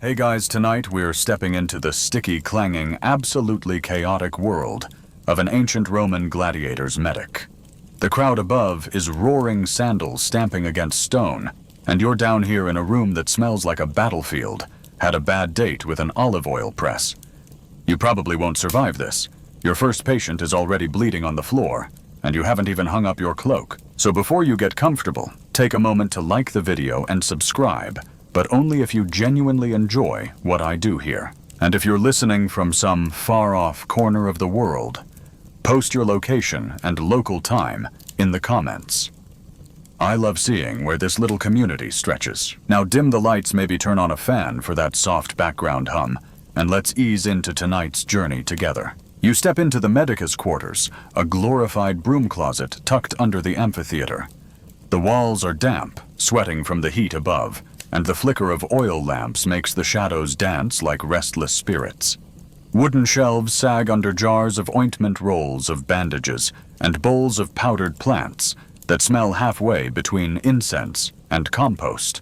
Hey guys, tonight we're stepping into the sticky, clanging, absolutely chaotic world of an ancient Roman gladiator's medic. The crowd above is roaring sandals stamping against stone, and you're down here in a room that smells like a battlefield, had a bad date with an olive oil press. You probably won't survive this. Your first patient is already bleeding on the floor, and you haven't even hung up your cloak. So before you get comfortable, take a moment to like the video and subscribe, but only if you genuinely enjoy what I do here. And if you're listening from some far-off corner of the world, post your location and local time in the comments. I love seeing where this little community stretches. Now dim the lights, maybe turn on a fan for that soft background hum, and let's ease into tonight's journey together. You step into the medicus quarters, a glorified broom closet tucked under the amphitheater. The walls are damp, sweating from the heat above, and the flicker of oil lamps makes the shadows dance like restless spirits. Wooden shelves sag under jars of ointment, rolls of bandages, and bowls of powdered plants that smell halfway between incense and compost.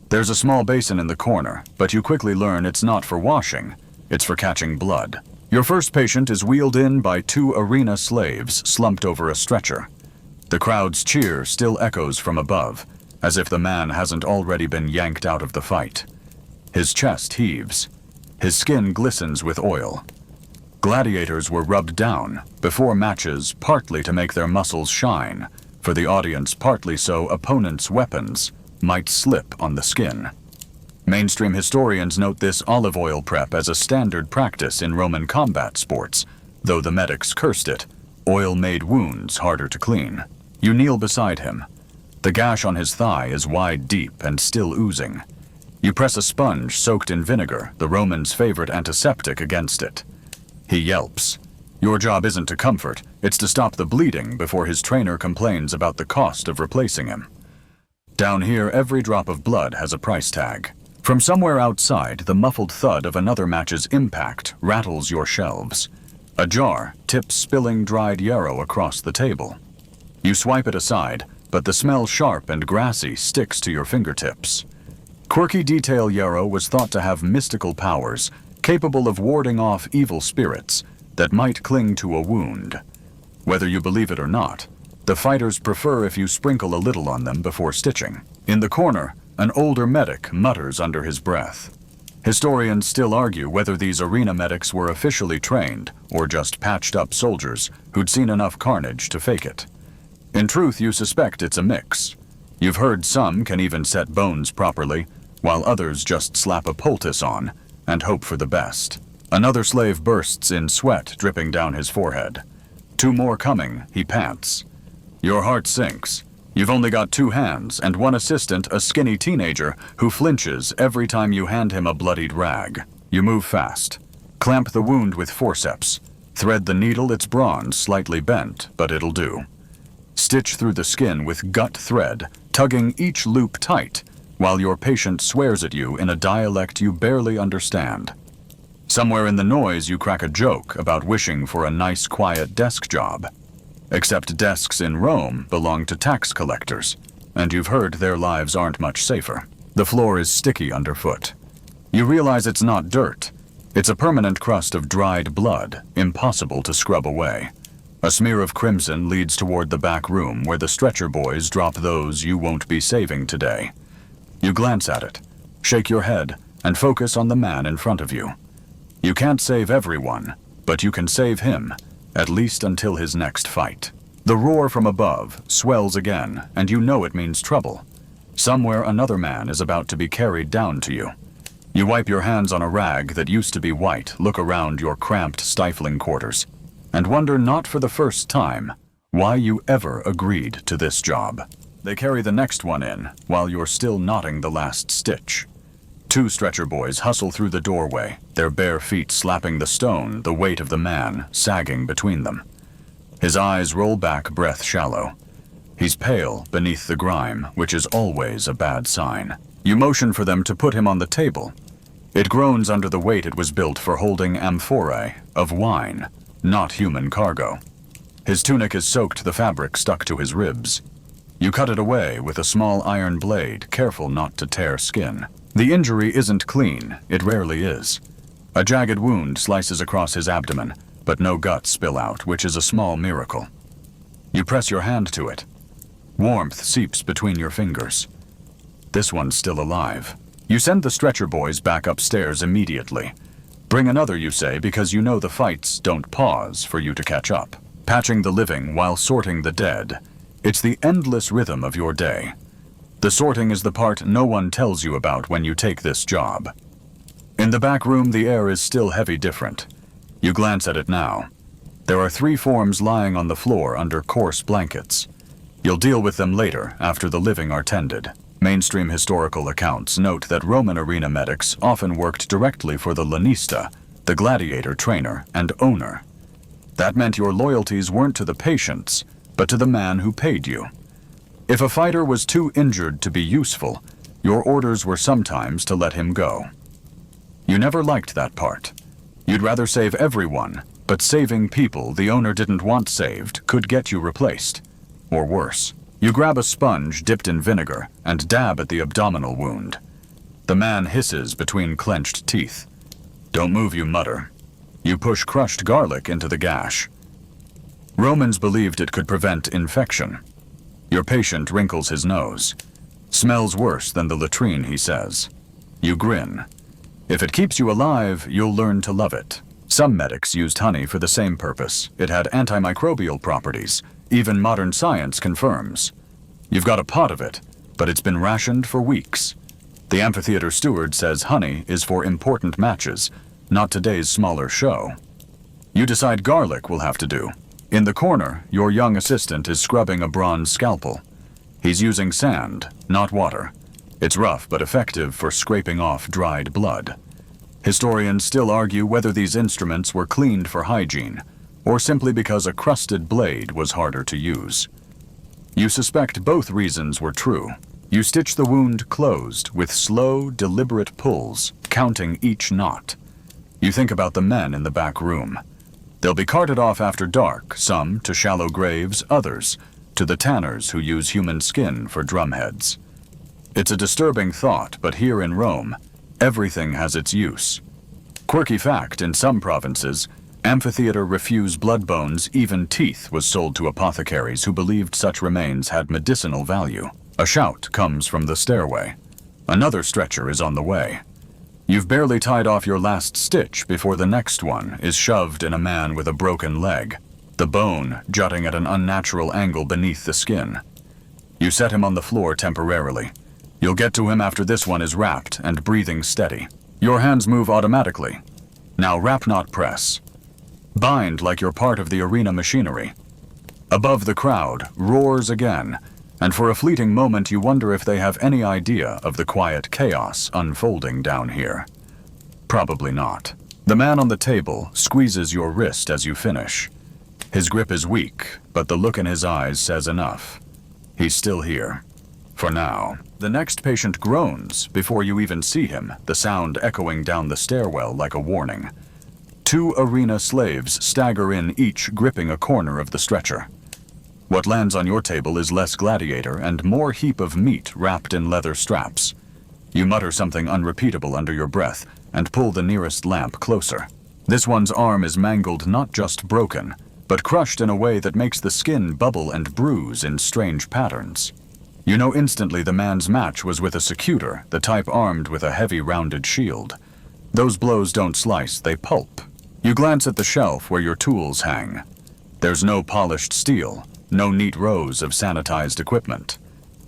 There's a small basin in the corner, but you quickly learn it's not for washing, it's for catching blood. Your first patient is wheeled in by two arena slaves slumped over a stretcher. The crowd's cheer still echoes from above, as if the man hasn't already been yanked out of the fight. His chest heaves. His skin glistens with oil. Gladiators were rubbed down before matches, partly to make their muscles shine, for the audience, partly so opponents' weapons might slip on the skin. Mainstream historians note this olive oil prep as a standard practice in Roman combat sports, though the medics cursed it. Oil made wounds harder to clean. You kneel beside him. The gash on his thigh is wide, deep, and still oozing. You press a sponge soaked in vinegar, the Romans' favorite antiseptic, against it. He yelps. Your job isn't to comfort, it's to stop the bleeding before his trainer complains about the cost of replacing him. Down here, every drop of blood has a price tag. From somewhere outside, the muffled thud of another match's impact rattles your shelves. A jar tips spilling dried yarrow across the table. You swipe it aside, but the smell, sharp and grassy, sticks to your fingertips. Quirky detail yarrow was thought to have mystical powers, capable of warding off evil spirits that might cling to a wound. Whether you believe it or not, the fighters prefer if you sprinkle a little on them before stitching. In the corner, an older medic mutters under his breath. Historians still argue whether these arena medics were officially trained or just patched-up soldiers who'd seen enough carnage to fake it. In truth, you suspect it's a mix. You've heard some can even set bones properly, while others just slap a poultice on and hope for the best. Another slave bursts in sweat dripping down his forehead. Two more coming, he pants. Your heart sinks. You've only got two hands and one assistant, a skinny teenager who flinches every time you hand him a bloodied rag. You move fast. Clamp the wound with forceps. Thread the needle, it's bronze, slightly bent, but it'll do. Stitch through the skin with gut thread, tugging each loop tight, while your patient swears at you in a dialect you barely understand. Somewhere in the noise, you crack a joke about wishing for a nice, quiet desk job. Except desks in Rome belong to tax collectors, and you've heard their lives aren't much safer. The floor is sticky underfoot. You realize it's not dirt. It's a permanent crust of dried blood, impossible to scrub away. A smear of crimson leads toward the back room where the stretcher boys drop those you won't be saving today. You glance at it, shake your head, and focus on the man in front of you. You can't save everyone, but you can save him, at least until his next fight. The roar from above swells again, and you know it means trouble. Somewhere another man is about to be carried down to you. You wipe your hands on a rag that used to be white, look around your cramped, stifling quarters, and wonder, not for the first time, why you ever agreed to this job. They carry the next one in, while you're still knotting the last stitch. Two stretcher boys hustle through the doorway, their bare feet slapping the stone, the weight of the man sagging between them. His eyes roll back, breath shallow. He's pale beneath the grime, which is always a bad sign. You motion for them to put him on the table. It groans under the weight it was built for, holding amphorae of wine, not human cargo. His tunic is soaked, the fabric stuck to his ribs. You cut it away with a small iron blade, careful not to tear skin. The injury isn't clean, it rarely is. A jagged wound slices across his abdomen, but no guts spill out, which is a small miracle. You press your hand to it. Warmth seeps between your fingers. This one's still alive. You send the stretcher boys back upstairs immediately. Bring another, you say, because you know the fights don't pause for you to catch up. Patching the living while sorting the dead. It's the endless rhythm of your day. The sorting is the part no one tells you about when you take this job. In the back room, the air is still heavy different. You glance at it now. There are 3 forms lying on the floor under coarse blankets. You'll deal with them later, after the living are tended. Mainstream historical accounts note that Roman arena medics often worked directly for the lanista, the gladiator trainer and owner. That meant your loyalties weren't to the patients, but to the man who paid you. If a fighter was too injured to be useful, your orders were sometimes to let him go. You never liked that part. You'd rather save everyone, but saving people the owner didn't want saved could get you replaced. Or worse. You grab a sponge dipped in vinegar and dab at the abdominal wound. The man hisses between clenched teeth. Don't move, you mutter. You push crushed garlic into the gash. Romans believed it could prevent infection. Your patient wrinkles his nose. Smells worse than the latrine, he says. You grin. If it keeps you alive, you'll learn to love it. Some medics used honey for the same purpose. It had antimicrobial properties. Even modern science confirms. You've got a pot of it, but it's been rationed for weeks. The amphitheater steward says honey is for important matches, not today's smaller show. You decide garlic will have to do. In the corner, your young assistant is scrubbing a bronze scalpel. He's using sand, not water. It's rough but effective for scraping off dried blood. Historians still argue whether these instruments were cleaned for hygiene, or simply because a crusted blade was harder to use. You suspect both reasons were true. You stitch the wound closed with slow, deliberate pulls, counting each knot. You think about the men in the back room. They'll be carted off after dark, some to shallow graves, others to the tanners who use human skin for drumheads. It's a disturbing thought, but here in Rome, everything has its use. Quirky fact, in some provinces, amphitheater refuse blood bones, even teeth, was sold to apothecaries who believed such remains had medicinal value. A shout comes from the stairway. Another stretcher is on the way. You've barely tied off your last stitch before the next one is shoved in a man with a broken leg, the bone jutting at an unnatural angle beneath the skin. You set him on the floor temporarily. You'll get to him after this one is wrapped and breathing steady. Your hands move automatically. Now wrap, not press. Bind like you're part of the arena machinery. Above, the crowd roars again, and for a fleeting moment you wonder if they have any idea of the quiet chaos unfolding down here. Probably not. The man on the table squeezes your wrist as you finish. His grip is weak, but the look in his eyes says enough. He's still here. For now. The next patient groans before you even see him, the sound echoing down the stairwell like a warning. 2 arena slaves stagger in, each gripping a corner of the stretcher. What lands on your table is less gladiator and more heap of meat wrapped in leather straps. You mutter something unrepeatable under your breath and pull the nearest lamp closer. This one's arm is mangled, not just broken, but crushed in a way that makes the skin bubble and bruise in strange patterns. You know instantly the man's match was with a secutor, the type armed with a heavy rounded shield. Those blows don't slice, they pulp. You glance at the shelf where your tools hang. There's no polished steel, no neat rows of sanitized equipment.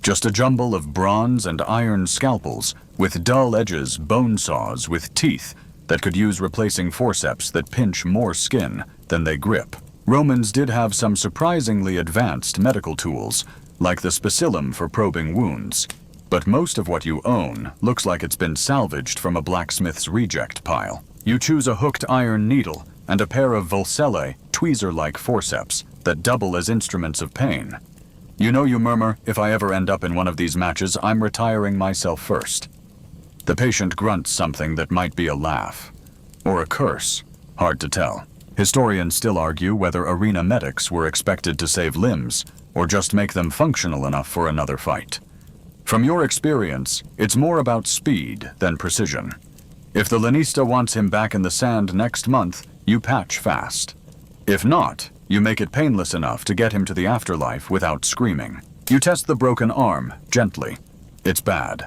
Just a jumble of bronze and iron scalpels with dull edges, bone saws with teeth that could use replacing forceps that pinch more skin than they grip. Romans did have some surprisingly advanced medical tools, like the spicillum for probing wounds, but most of what you own looks like it's been salvaged from a blacksmith's reject pile. You choose a hooked iron needle and a pair of Volcellae, tweezer-like forceps that double as instruments of pain. You know, you murmur, if I ever end up in one of these matches, I'm retiring myself first. The patient grunts something that might be a laugh, or a curse, hard to tell. Historians still argue whether arena medics were expected to save limbs, or just make them functional enough for another fight. From your experience, it's more about speed than precision. If the lanista wants him back in the sand next month, you patch fast. If not, you make it painless enough to get him to the afterlife without screaming. You test the broken arm, gently. It's bad.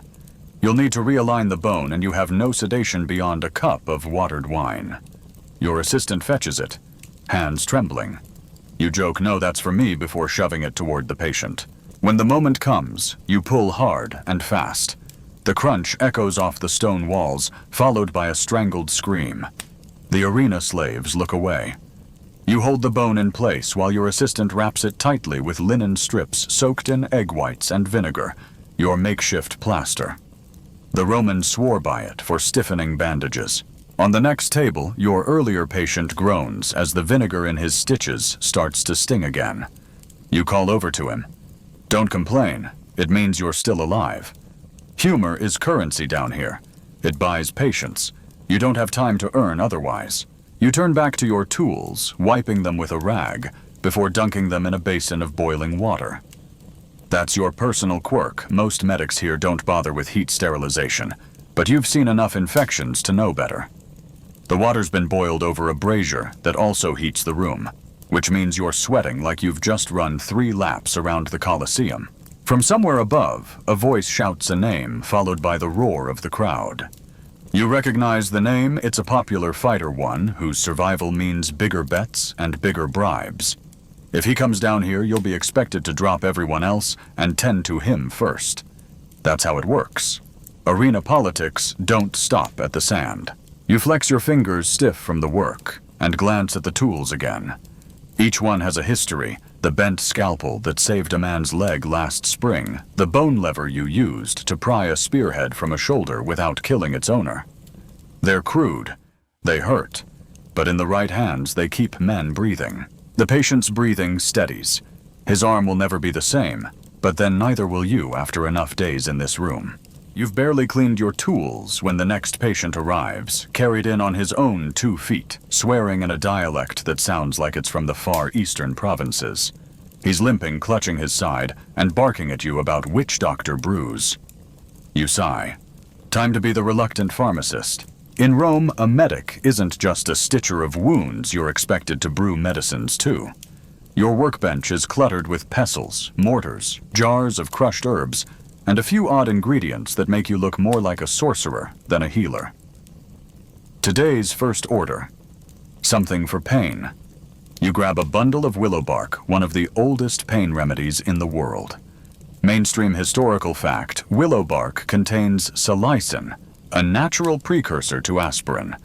You'll need to realign the bone, and you have no sedation beyond a cup of watered wine. Your assistant fetches it, hands trembling. You joke, "No, that's for me," before shoving it toward the patient. When the moment comes, you pull hard and fast. The crunch echoes off the stone walls, followed by a strangled scream. The arena slaves look away. You hold the bone in place while your assistant wraps it tightly with linen strips soaked in egg whites and vinegar, your makeshift plaster. The Romans swore by it for stiffening bandages. On the next table, your earlier patient groans as the vinegar in his stitches starts to sting again. You call over to him. Don't complain. It means you're still alive. Humor is currency down here. It buys patience. You don't have time to earn otherwise. You turn back to your tools, wiping them with a rag, before dunking them in a basin of boiling water. That's your personal quirk. Most medics here don't bother with heat sterilization, but you've seen enough infections to know better. The water's been boiled over a brazier that also heats the room, which means you're sweating like you've just run 3 laps around the Colosseum. From somewhere above, a voice shouts a name, followed by the roar of the crowd. You recognize the name. It's a popular fighter one, whose survival means bigger bets and bigger bribes. If he comes down here, you'll be expected to drop everyone else and tend to him first. That's how it works. Arena politics don't stop at the sand. You flex your fingers stiff from the work and glance at the tools again. Each one has a history: the bent scalpel that saved a man's leg last spring, the bone lever you used to pry a spearhead from a shoulder without killing its owner. They're crude. They hurt. But in the right hands, they keep men breathing. The patient's breathing steadies. His arm will never be the same, but then neither will you after enough days in this room. You've barely cleaned your tools when the next patient arrives, carried in on his own 2 feet, swearing in a dialect that sounds like it's from the far eastern provinces. He's limping, clutching his side, and barking at you about witch doctor brews. You sigh. Time to be the reluctant pharmacist. In Rome, a medic isn't just a stitcher of wounds you're expected to brew medicines too. Your workbench is cluttered with pestles, mortars, jars of crushed herbs, and a few odd ingredients that make you look more like a sorcerer than a healer. Today's first order: something for pain. You grab a bundle of willow bark, one of the oldest pain remedies in the world. Mainstream historical fact: willow bark contains salicin, a natural precursor to aspirin.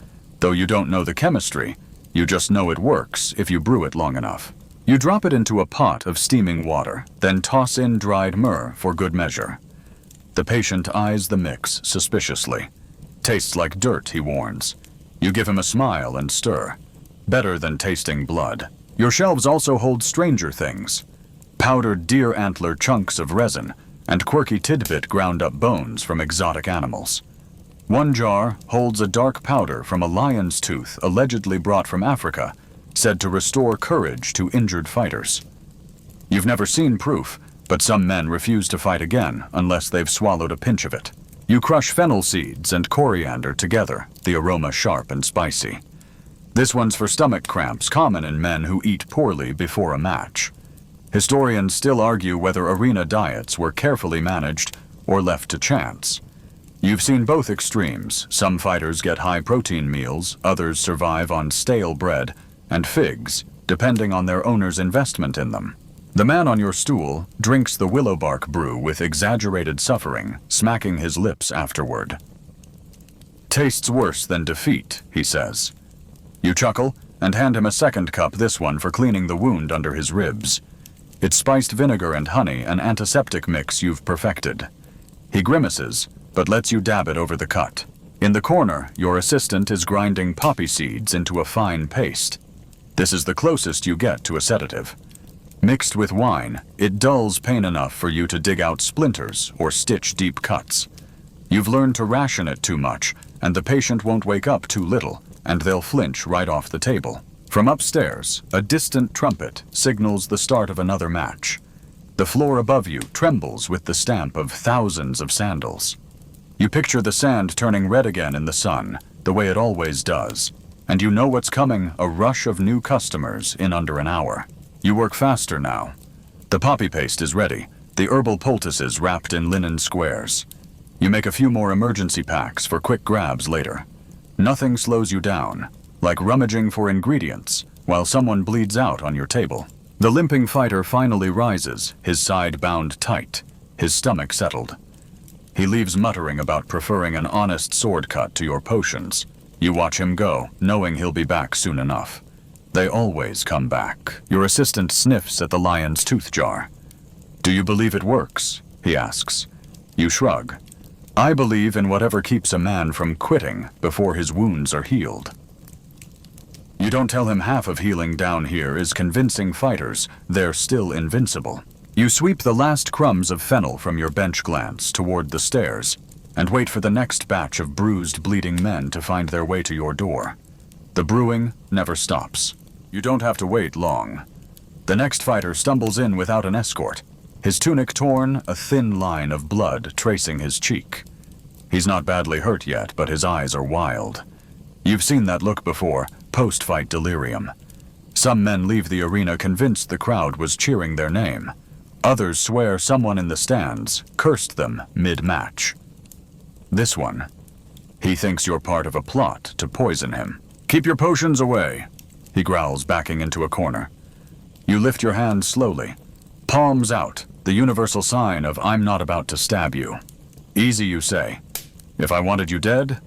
Though you don't know the chemistry, you just know it works if you brew it long enough. You drop it into a pot of steaming water, then toss in dried myrrh for good measure. The patient eyes the mix suspiciously. Tastes like dirt, he warns. You give him a smile and stir. Better than tasting blood. Your shelves also hold stranger things: powdered deer antler chunks of resin and quirky tidbit ground-up bones from exotic animals. One jar holds a dark powder from a lion's tooth allegedly brought from Africa, said to restore courage to injured fighters. You've never seen proof, but some men refuse to fight again unless they've swallowed a pinch of it. You crush fennel seeds and coriander together, the aroma sharp and spicy. This one's for stomach cramps, common in men who eat poorly before a match. Historians still argue whether arena diets were carefully managed or left to chance. You've seen both extremes. Some fighters get high-protein meals, others survive on stale bread and figs, depending on their owner's investment in them. The man on your stool drinks the willow bark brew with exaggerated suffering, smacking his lips afterward. Tastes worse than defeat, he says. You chuckle and hand him a second cup, this one for cleaning the wound under his ribs. It's spiced vinegar and honey, an antiseptic mix you've perfected. He grimaces, but lets you dab it over the cut. In the corner, your assistant is grinding poppy seeds into a fine paste. This is the closest you get to a sedative. Mixed with wine, it dulls pain enough for you to dig out splinters or stitch deep cuts. You've learned to ration it too much, and the patient won't wake up too little, and they'll flinch right off the table. From upstairs, a distant trumpet signals the start of another match. The floor above you trembles with the stamp of thousands of sandals. You picture the sand turning red again in the sun, the way it always does, and you know what's coming, a rush of new customers in under an hour. You work faster now. The poppy paste is ready, the herbal poultices wrapped in linen squares. You make a few more emergency packs for quick grabs later. Nothing slows you down, like rummaging for ingredients while someone bleeds out on your table. The limping fighter finally rises, his side bound tight, his stomach settled. He leaves muttering about preferring an honest sword cut to your potions. You watch him go, knowing he'll be back soon enough. They always come back. Your assistant sniffs at the lion's tooth jar. "Do you believe it works?" he asks. You shrug. "I believe in whatever keeps a man from quitting before his wounds are healed." You don't tell him half of healing down here is convincing fighters they're still invincible. You sweep the last crumbs of fennel from your bench glance toward the stairs and wait for the next batch of bruised, bleeding men to find their way to your door. The brewing never stops. You don't have to wait long. The next fighter stumbles in without an escort, his tunic torn, a thin line of blood tracing his cheek. He's not badly hurt yet, but his eyes are wild. You've seen that look before, post-fight delirium. Some men leave the arena convinced the crowd was cheering their name. Others swear someone in the stands cursed them mid-match. This one, he thinks you're part of a plot to poison him. "Keep your potions away," he growls, backing into a corner. You lift your hand slowly, palms out, the universal sign of "I'm not about to stab you." "Easy," you say. "If I wanted you dead,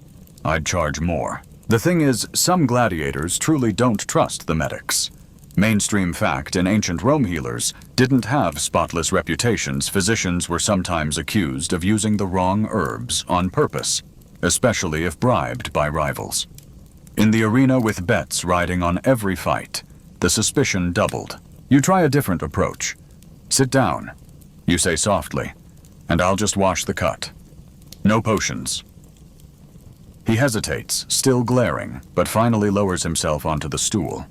I'd charge more." The thing is, some gladiators truly don't trust the medics. Mainstream fact, in ancient Rome healers didn't have spotless reputations. Physicians were sometimes accused of using the wrong herbs on purpose, especially if bribed by rivals. In the arena with bets riding on every fight, the suspicion doubled. You try a different approach. "Sit down," you say softly, "and I'll just wash the cut. No potions." He hesitates, still glaring, but finally lowers himself onto the stool.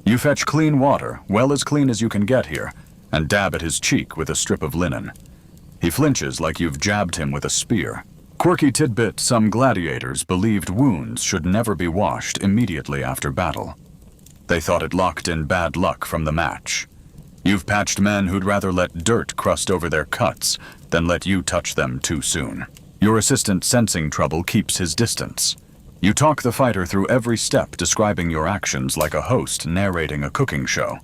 You fetch clean water, well as clean as you can get here, and dab at his cheek with a strip of linen. He flinches like you've jabbed him with a spear. Quirky tidbit: some gladiators believed wounds should never be washed immediately after battle. They thought it locked in bad luck from the match. You've patched men who'd rather let dirt crust over their cuts than let you touch them too soon. Your assistant, sensing trouble, keeps his distance. You talk the fighter through every step, describing your actions like a host narrating a cooking show.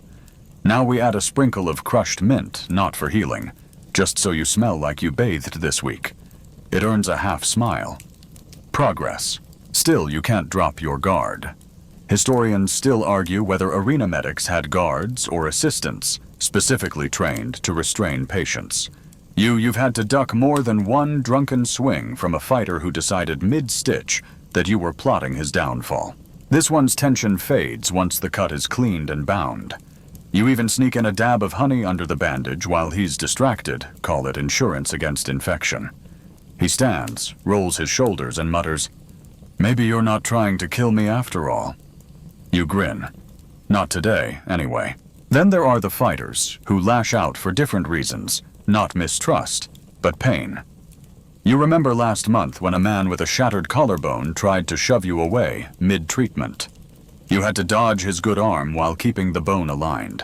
Now we add a sprinkle of crushed mint, not for healing, just so you smell like you bathed this week. It earns a half smile. Progress. Still, you can't drop your guard. Historians still argue whether arena medics had guards or assistants specifically trained to restrain patients. You've had to duck more than one drunken swing from a fighter who decided mid-stitch that you were plotting his downfall. This one's tension fades once the cut is cleaned and bound. You even sneak in a dab of honey under the bandage while he's distracted, call it insurance against infection. He stands, rolls his shoulders, and mutters, "Maybe you're not trying to kill me after all." You grin. Not today, anyway. Then there are the fighters, who lash out for different reasons, not mistrust, but pain. You remember last month when a man with a shattered collarbone tried to shove you away mid-treatment. You had to dodge his good arm while keeping the bone aligned.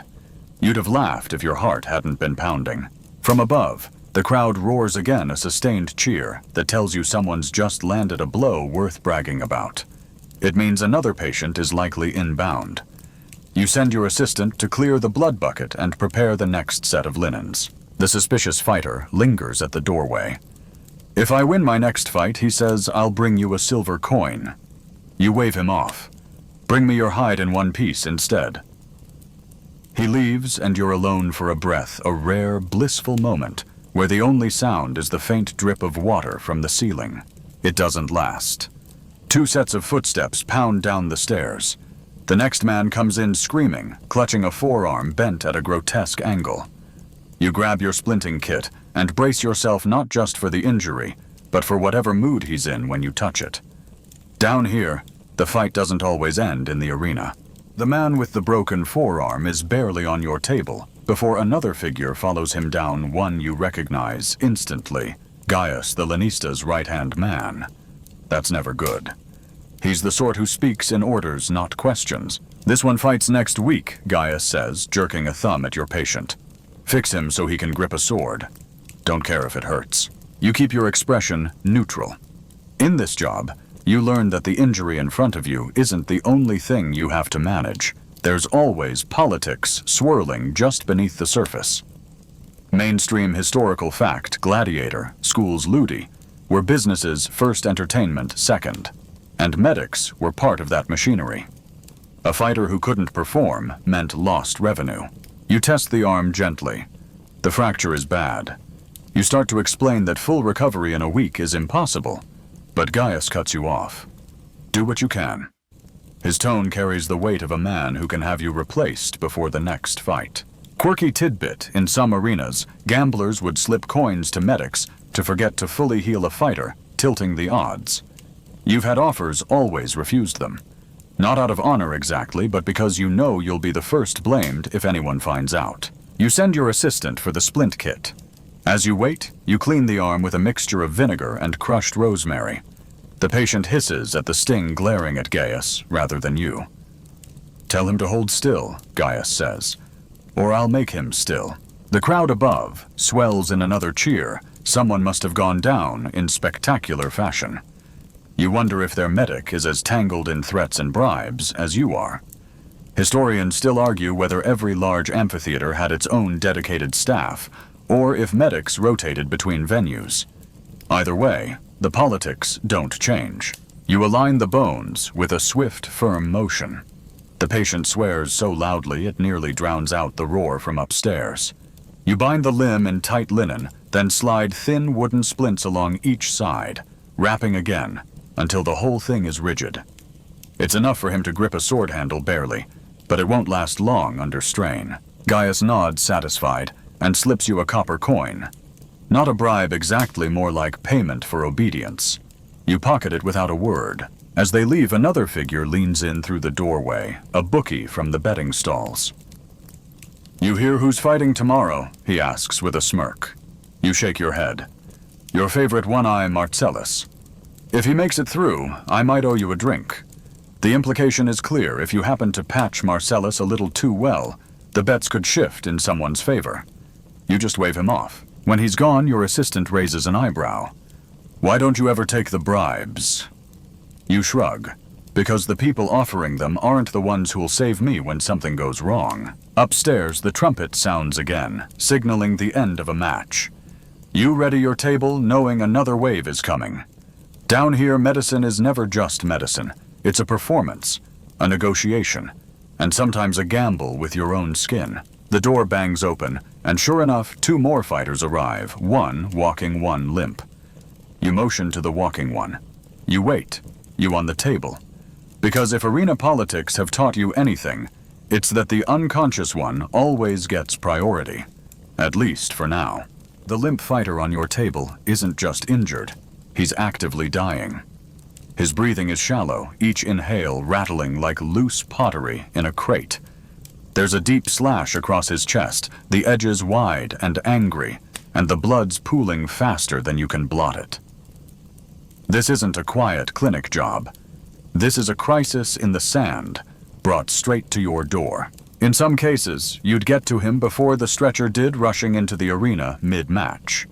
You'd have laughed if your heart hadn't been pounding. From above, the crowd roars again, a sustained cheer that tells you someone's just landed a blow worth bragging about. It means another patient is likely inbound. You send your assistant to clear the blood bucket and prepare the next set of linens. The suspicious fighter lingers at the doorway. "If I win my next fight," he says, "I'll bring you a silver coin." You wave him off. "Bring me your hide in one piece instead." He leaves, and you're alone for a breath, a rare, blissful moment where the only sound is the faint drip of water from the ceiling. It doesn't last. 2 sets of footsteps pound down the stairs. The next man comes in screaming, clutching a forearm bent at a grotesque angle. You grab your splinting kit and brace yourself not just for the injury, but for whatever mood he's in when you touch it. Down here, the fight doesn't always end in the arena. The man with the broken forearm is barely on your table before another figure follows him down, one you recognize instantly, Gaius the Lanista's right-hand man. That's never good. He's the sort who speaks in orders, not questions. This one fights next week, Gaius says, jerking a thumb at your patient. Fix him so he can grip a sword. Don't care if it hurts. You keep your expression neutral. In this job, you learn that the injury in front of you isn't the only thing you have to manage. There's always politics swirling just beneath the surface. Mainstream historical fact, Gladiator, schools Ludi, were businesses' first, entertainment second, and medics were part of that machinery. A fighter who couldn't perform meant lost revenue. You test the arm gently. The fracture is bad. You start to explain that full recovery in a week is impossible, but Gaius cuts you off. Do what you can. His tone carries the weight of a man who can have you replaced before the next fight. Quirky tidbit, in some arenas, gamblers would slip coins to medics to forget to fully heal a fighter, tilting the odds. You've had offers, always refused them. Not out of honor exactly, but because you know you'll be the first blamed if anyone finds out. You send your assistant for the splint kit. As you wait, you clean the arm with a mixture of vinegar and crushed rosemary. The patient hisses at the sting glaring at Gaius rather than you. Tell him to hold still, Gaius says, or I'll make him still. The crowd above swells in another cheer. Someone must have gone down in spectacular fashion. You wonder if their medic is as tangled in threats and bribes as you are. Historians still argue whether every large amphitheater had its own dedicated staff, or if medics rotated between venues. Either way, the politics don't change. You align the bones with a swift, firm motion. The patient swears so loudly it nearly drowns out the roar from upstairs. You bind the limb in tight linen, then slide thin wooden splints along each side, wrapping again, until the whole thing is rigid. It's enough for him to grip a sword handle barely, but it won't last long under strain. Gaius nods satisfied and slips you a copper coin. Not a bribe exactly, more like payment for obedience. You pocket it without a word. As they leave, another figure leans in through the doorway, a bookie from the betting stalls. You hear who's fighting tomorrow? He asks with a smirk. You shake your head. Your favorite one-eye Marcellus. If he makes it through, I might owe you a drink. The implication is clear. If you happen to patch Marcellus a little too well, the bets could shift in someone's favor. You just wave him off. When he's gone, your assistant raises an eyebrow. Why don't you ever take the bribes? You shrug. Because the people offering them aren't the ones who'll save me when something goes wrong. Upstairs, the trumpet sounds again, signaling the end of a match. You ready your table, knowing another wave is coming. Down here, medicine is never just medicine. It's a performance, a negotiation, and sometimes a gamble with your own skin. The door bangs open, and sure enough, two more fighters arrive, one walking, one limp. You motion to the walking one. You wait, you on the table. Because if arena politics have taught you anything, it's that the unconscious one always gets priority. At least for now. The limp fighter on your table isn't just injured, he's actively dying. His breathing is shallow, each inhale rattling like loose pottery in a crate. There's a deep slash across his chest, the edges wide and angry, and the blood's pooling faster than you can blot it. This isn't a quiet clinic job. This is a crisis in the sand, brought straight to your door. In some cases, you'd get to him before the stretcher did, rushing into the arena mid-match.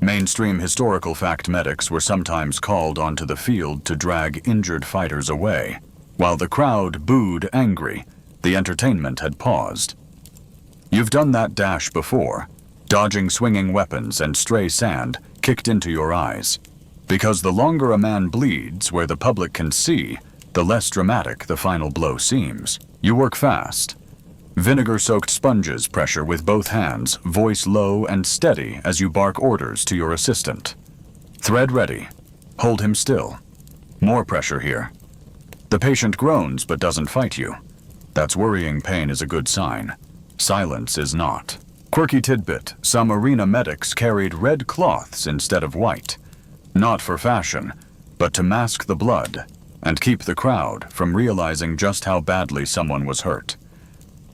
Mainstream historical fact medics were sometimes called onto the field to drag injured fighters away. While the crowd booed angry, the entertainment had paused. You've done that dash before, dodging swinging weapons and stray sand kicked into your eyes. Because the longer a man bleeds where the public can see, the less dramatic the final blow seems. You work fast. Vinegar-soaked sponges pressure with both hands, voice low and steady as you bark orders to your assistant. Thread ready. Hold him still. More pressure here. The patient groans but doesn't fight you. That's worrying. Pain is a good sign. Silence is not. Quirky tidbit, some arena medics carried red cloths instead of white. Not for fashion, but to mask the blood and keep the crowd from realizing just how badly someone was hurt.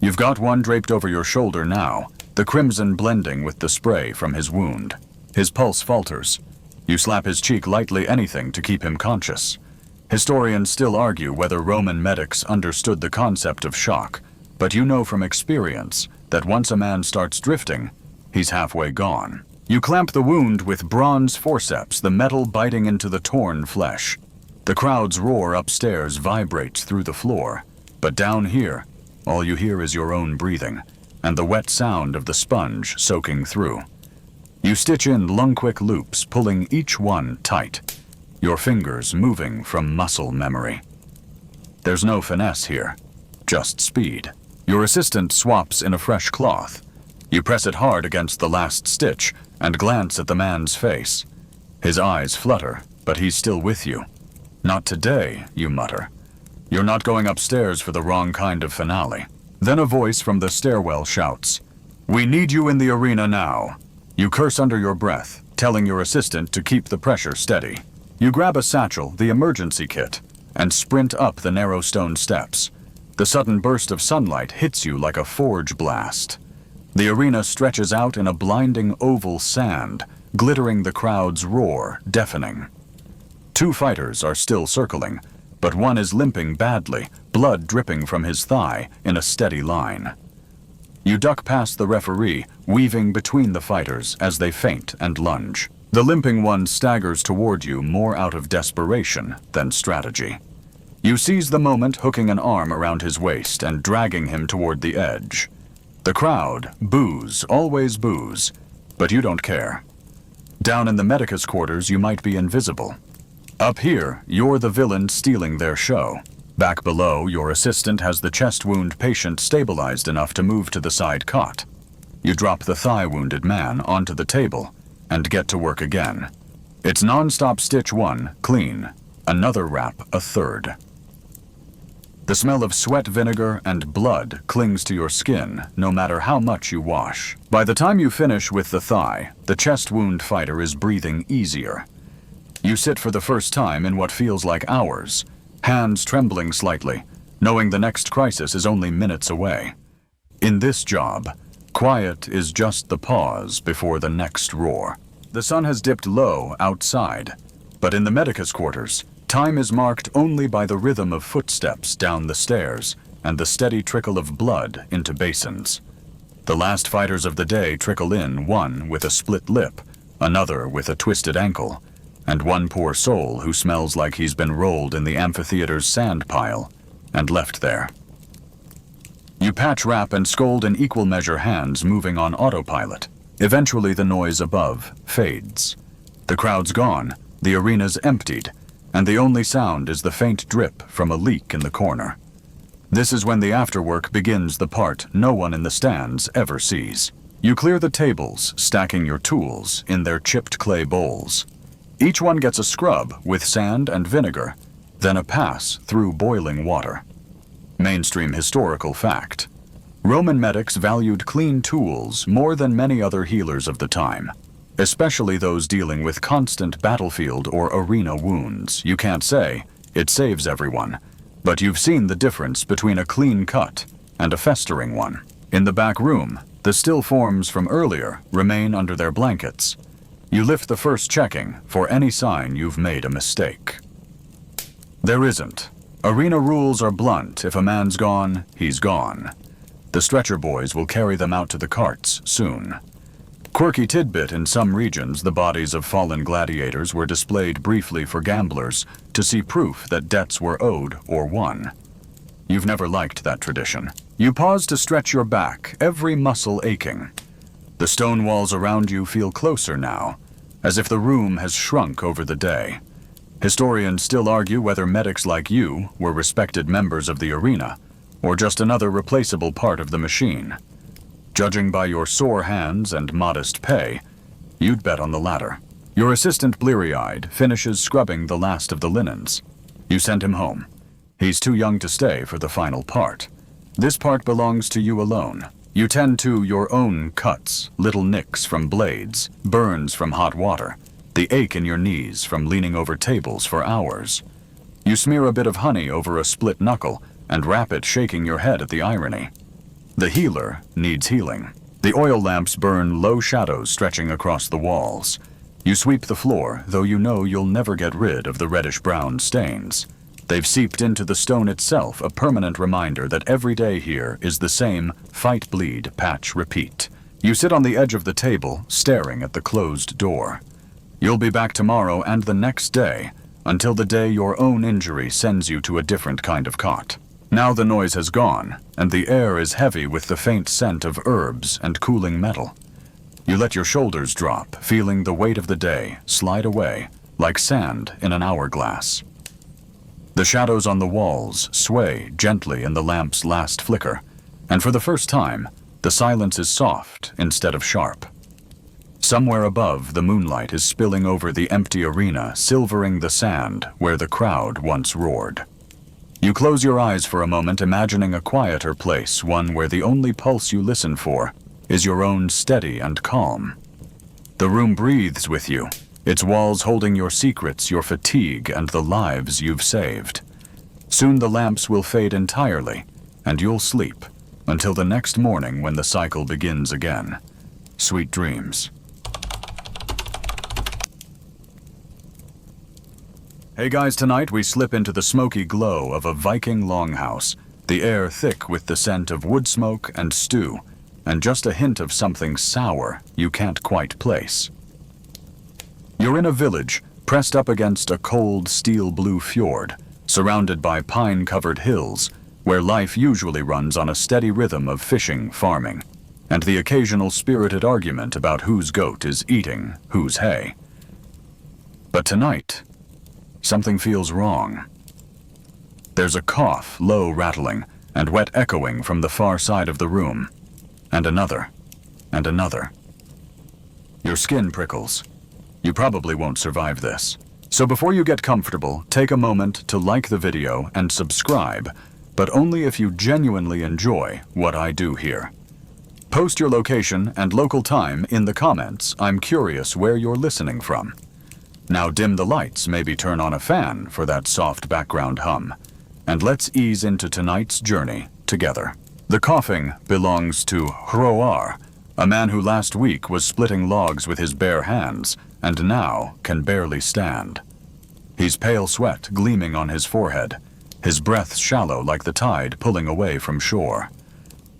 You've got one draped over your shoulder now, the crimson blending with the spray from his wound. His pulse falters. You slap his cheek lightly, anything to keep him conscious. Historians still argue whether Roman medics understood the concept of shock, but you know from experience that once a man starts drifting, he's halfway gone. You clamp the wound with bronze forceps, the metal biting into the torn flesh. The crowd's roar upstairs vibrates through the floor, but down here, all you hear is your own breathing and the wet sound of the sponge soaking through. You stitch in lung-quick loops, pulling each one tight, your fingers moving from muscle memory. There's no finesse here, just speed. Your assistant swaps in a fresh cloth. You press it hard against the last stitch and glance at the man's face. His eyes flutter, but he's still with you. Not today, you mutter. You're not going upstairs for the wrong kind of finale. Then a voice from the stairwell shouts, "We need you in the arena now." You curse under your breath, telling your assistant to keep the pressure steady. You grab a satchel, the emergency kit, and sprint up the narrow stone steps. The sudden burst of sunlight hits you like a forge blast. The arena stretches out in a blinding oval sand, glittering, the crowd's roar deafening. 2 fighters are still circling, but one is limping badly, blood dripping from his thigh in a steady line. You duck past the referee, weaving between the fighters as they feint and lunge. The limping one staggers toward you more out of desperation than strategy. You seize the moment, hooking an arm around his waist and dragging him toward the edge. The crowd boos, always boos, but you don't care. Down in the medicus quarters, you might be invisible. Up here, you're the villain stealing their show. Back below, your assistant has the chest wound patient stabilized enough to move to the side cot. You drop the thigh-wounded man onto the table and get to work again. It's non-stop stitch 1, clean, another wrap, a third. The smell of sweat, vinegar, and blood clings to your skin no matter how much you wash. By the time you finish with the thigh, the chest wound fighter is breathing easier. You sit for the first time in what feels like hours, hands trembling slightly, knowing the next crisis is only minutes away. In this job, quiet is just the pause before the next roar. The sun has dipped low outside, but in the medicus quarters, time is marked only by the rhythm of footsteps down the stairs and the steady trickle of blood into basins. The last fighters of the day trickle in, one with a split lip, another with a twisted ankle, and one poor soul who smells like he's been rolled in the amphitheater's sand pile and left there. You patch wrap and scold in equal measure, hands moving on autopilot. Eventually the noise above fades. The crowd's gone, the arena's emptied, and the only sound is the faint drip from a leak in the corner. This is when the afterwork begins, the part no one in the stands ever sees. You clear the tables, stacking your tools in their chipped clay bowls. Each one gets a scrub with sand and vinegar, then a pass through boiling water. Mainstream historical fact. Roman medics valued clean tools more than many other healers of the time, especially those dealing with constant battlefield or arena wounds. You can't say it saves everyone, but you've seen the difference between a clean cut and a festering one. In the back room, the still forms from earlier remain under their blankets. You lift the first, checking for any sign you've made a mistake. There isn't. Arena rules are blunt. If a man's gone, he's gone. The stretcher boys will carry them out to the carts soon. Quirky tidbit: in some regions, the bodies of fallen gladiators were displayed briefly for gamblers to see proof that debts were owed or won. You've never liked that tradition. You pause to stretch your back, every muscle aching. The stone walls around you feel closer now, as if the room has shrunk over the day. Historians still argue whether medics like you were respected members of the arena, or just another replaceable part of the machine. Judging by your sore hands and modest pay, you'd bet on the latter. Your assistant, bleary-eyed, finishes scrubbing the last of the linens. You send him home. He's too young to stay for the final part. This part belongs to you alone. You tend to your own cuts, little nicks from blades, burns from hot water, the ache in your knees from leaning over tables for hours. You smear a bit of honey over a split knuckle and wrap it, shaking your head at the irony. The healer needs healing. The oil lamps burn low shadows stretching across the walls. You sweep the floor, though you know you'll never get rid of the reddish-brown stains. They've seeped into the stone itself, a permanent reminder that every day here is the same fight, bleed, patch, repeat. You sit on the edge of the table, staring at the closed door. You'll be back tomorrow and the next day, until the day your own injury sends you to a different kind of cot. Now the noise has gone, and the air is heavy with the faint scent of herbs and cooling metal. You let your shoulders drop, feeling the weight of the day slide away, like sand in an hourglass. The shadows on the walls sway gently in the lamp's last flicker, and for the first time, the silence is soft instead of sharp. Somewhere above, the moonlight is spilling over the empty arena, silvering the sand where the crowd once roared. You close your eyes for a moment, imagining a quieter place, one where the only pulse you listen for is your own steady and calm. The room breathes with you, its walls holding your secrets, your fatigue, and the lives you've saved. Soon the lamps will fade entirely, and you'll sleep until the next morning when the cycle begins again. Sweet dreams. Hey guys, tonight we slip into the smoky glow of a Viking longhouse, the air thick with the scent of wood smoke and stew, and just a hint of something sour you can't quite place. You're in a village, pressed up against a cold steel-blue fjord, surrounded by pine-covered hills, where life usually runs on a steady rhythm of fishing, farming, and the occasional spirited argument about whose goat is eating whose hay. But tonight, something feels wrong. There's a cough, low rattling, and wet echoing from the far side of the room, and another, and another. Your skin prickles. You probably won't survive this. So before you get comfortable, take a moment to like the video and subscribe, but only if you genuinely enjoy what I do here. Post your location and local time in the comments. I'm curious where you're listening from. Now dim the lights, maybe turn on a fan for that soft background hum, and let's ease into tonight's journey together. The coughing belongs to Hroar, a man who last week was splitting logs with his bare hands, and now can barely stand. He's pale sweat gleaming on his forehead, his breath shallow like the tide pulling away from shore.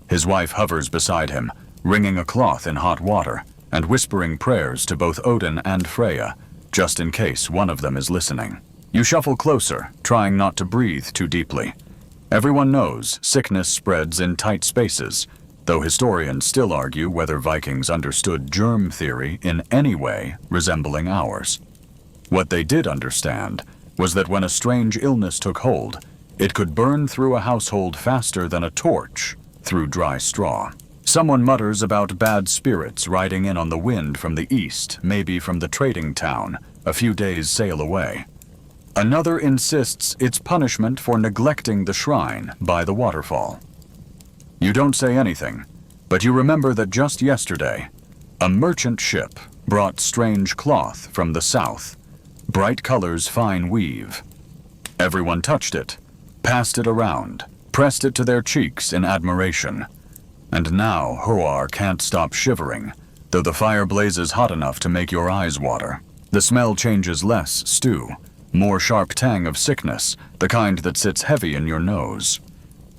His wife hovers beside him, wringing a cloth in hot water and whispering prayers to both Odin and Freya, just in case one of them is listening. You shuffle closer, trying not to breathe too deeply. Everyone knows sickness spreads in tight spaces, though historians still argue whether Vikings understood germ theory in any way resembling ours. What they did understand was that when a strange illness took hold, it could burn through a household faster than a torch through dry straw. Someone mutters about bad spirits riding in on the wind from the east, maybe from the trading town, a few days' sail away. Another insists it's punishment for neglecting the shrine by the waterfall. You don't say anything, but you remember that just yesterday, a merchant ship brought strange cloth from the south, bright colors, fine weave. Everyone touched it, passed it around, pressed it to their cheeks in admiration. And now Hroar can't stop shivering, though the fire blazes hot enough to make your eyes water. The smell changes less stew, more sharp tang of sickness, the kind that sits heavy in your nose.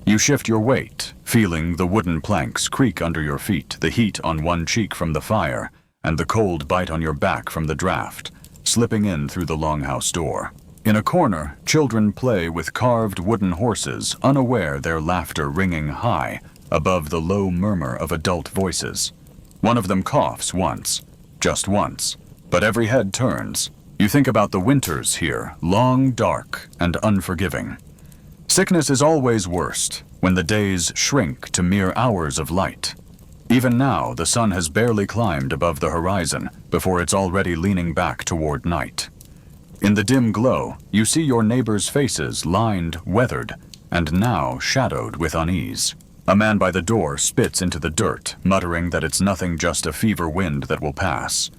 You shift your weight, feeling the wooden planks creak under your feet, the heat on one cheek from the fire, and the cold bite on your back from the draft, slipping in through the longhouse door. In a corner, children play with carved wooden horses, unaware their laughter ringing high above the low murmur of adult voices. One of them coughs once, just once, but every head turns. You think about the winters here, long, dark, and unforgiving. Sickness is always worst when the days shrink to mere hours of light. Even now, the sun has barely climbed above the horizon before it's already leaning back toward night. In the dim glow, you see your neighbors' faces lined, weathered, and now shadowed with unease. A man by the door spits into the dirt, muttering that it's nothing, just a fever wind that will pass.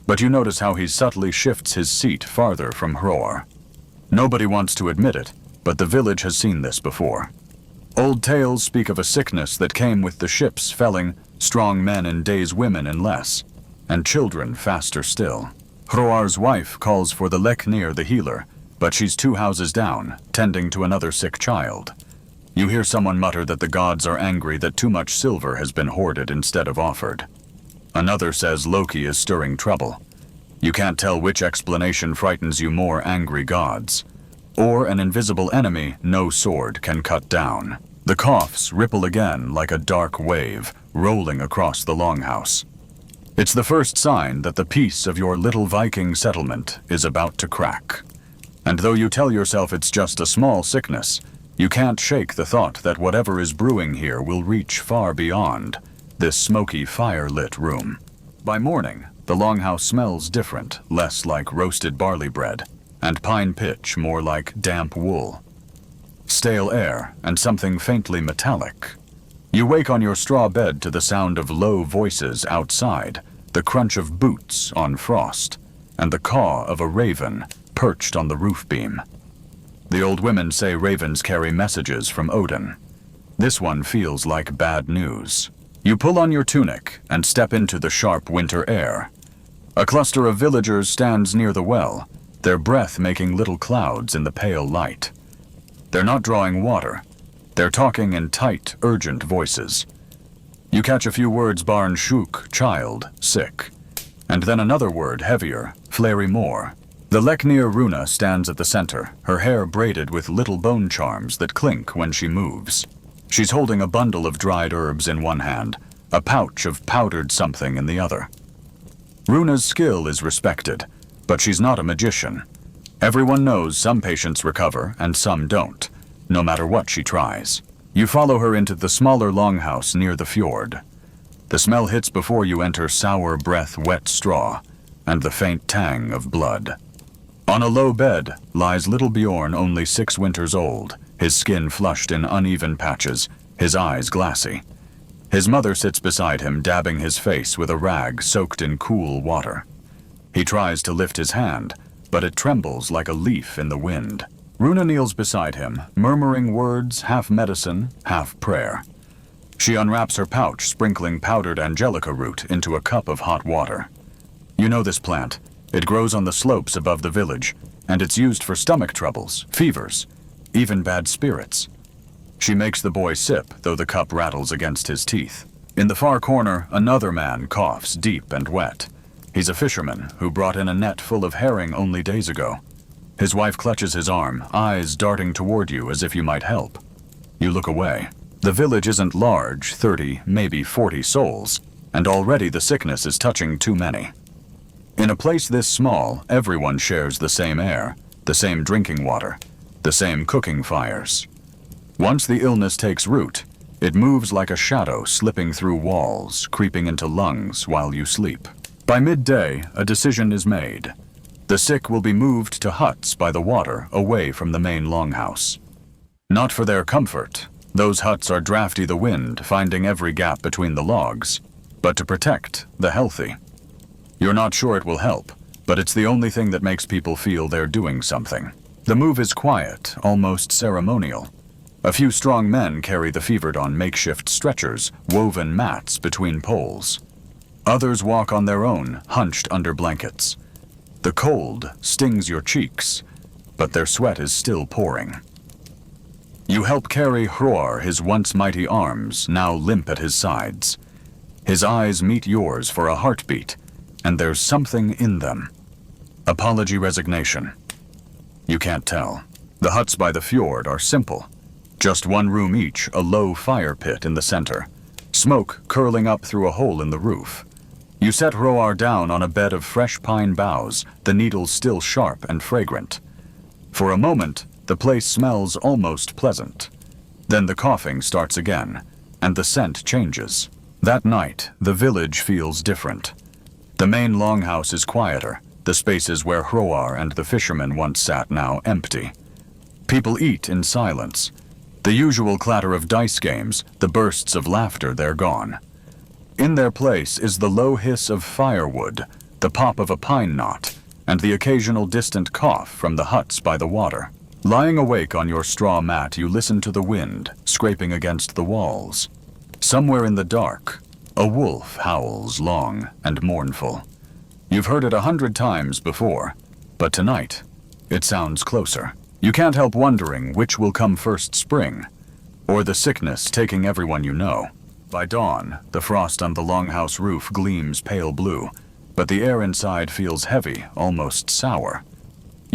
But you notice how he subtly shifts his seat farther from Hroar. Nobody wants to admit it, but the village has seen this before. Old tales speak of a sickness that came with the ships, felling strong men and days women in less, and children faster still. Hroar's wife calls for the Leknir, the healer, but she's 2 houses down, tending to another sick child. You hear someone mutter that the gods are angry that too much silver has been hoarded instead of offered. Another says Loki is stirring trouble. You can't tell which explanation frightens you more: angry gods, or an invisible enemy no sword can cut down. The coughs ripple again like a dark wave rolling across the longhouse. It's the first sign that the peace of your little Viking settlement is about to crack. And though you tell yourself it's just a small sickness, you can't shake the thought that whatever is brewing here will reach far beyond this smoky, fire-lit room. By morning, the longhouse smells different, less like roasted barley bread, and pine pitch more like damp wool. Stale air and something faintly metallic. You wake on your straw bed to the sound of low voices outside, the crunch of boots on frost, and the caw of a raven perched on the roof beam. The old women say ravens carry messages from Odin. This one feels like bad news. You pull on your tunic and step into the sharp winter air. A cluster of villagers stands near the well, their breath making little clouds in the pale light. They're not drawing water. They're talking in tight, urgent voices. You catch a few words: barn shuk, child, sick. And then another word, heavier, flary more. The Leknir Runa stands at the center, her hair braided with little bone charms that clink when she moves. She's holding a bundle of dried herbs in one hand, a pouch of powdered something in the other. Runa's skill is respected, but she's not a magician. Everyone knows some patients recover and some don't, no matter what she tries. You follow her into the smaller longhouse near the fjord. The smell hits before you enter: sour breath, wet straw, and the faint tang of blood. On a low bed lies little Bjorn, only 6 winters old, his skin flushed in uneven patches, his eyes glassy. His mother sits beside him, dabbing his face with a rag soaked in cool water. He tries to lift his hand, but it trembles like a leaf in the wind. Runa kneels beside him, murmuring words, half medicine, half prayer. She unwraps her pouch, sprinkling powdered angelica root into a cup of hot water. You know this plant. It grows on the slopes above the village, and it's used for stomach troubles, fevers, even bad spirits. She makes the boy sip, though the cup rattles against his teeth. In the far corner, another man coughs, deep and wet. He's a fisherman who brought in a net full of herring only days ago. His wife clutches his arm, eyes darting toward you as if you might help. You look away. The village isn't large, 30, maybe 40 souls, and already the sickness is touching too many. In a place this small, everyone shares the same air, the same drinking water, the same cooking fires. Once the illness takes root, it moves like a shadow, slipping through walls, creeping into lungs while you sleep. By midday, a decision is made. The sick will be moved to huts by the water, away from the main longhouse. Not for their comfort. Those huts are drafty the wind, finding every gap between the logs, but to protect the healthy. You're not sure it will help, but it's the only thing that makes people feel they're doing something. The move is quiet, almost ceremonial. A few strong men carry the fevered on makeshift stretchers, woven mats between poles. Others walk on their own, hunched under blankets. The cold stings your cheeks, but their sweat is still pouring. You help carry Hroar, his once mighty arms, now limp at his sides. His eyes meet yours for a heartbeat, and there's something in them. Apology, resignation. You can't tell. The huts by the fjord are simple. Just one room each, a low fire pit in the center. Smoke curling up through a hole in the roof. You set Hroar down on a bed of fresh pine boughs, the needles still sharp and fragrant. For a moment, the place smells almost pleasant. Then the coughing starts again, and the scent changes. That night, the village feels different. The main longhouse is quieter, the spaces where Hroar and the fishermen once sat now empty. People eat in silence. The usual clatter of dice games, the bursts of laughter, they're gone. In their place is the low hiss of firewood, the pop of a pine knot, and the occasional distant cough from the huts by the water. Lying awake on your straw mat, you listen to the wind scraping against the walls. Somewhere in the dark, a wolf howls long and mournful. You've heard it 100 times before, but tonight, it sounds closer. You can't help wondering which will come first, spring, or the sickness taking everyone you know. By dawn, the frost on the longhouse roof gleams pale blue, but the air inside feels heavy, almost sour.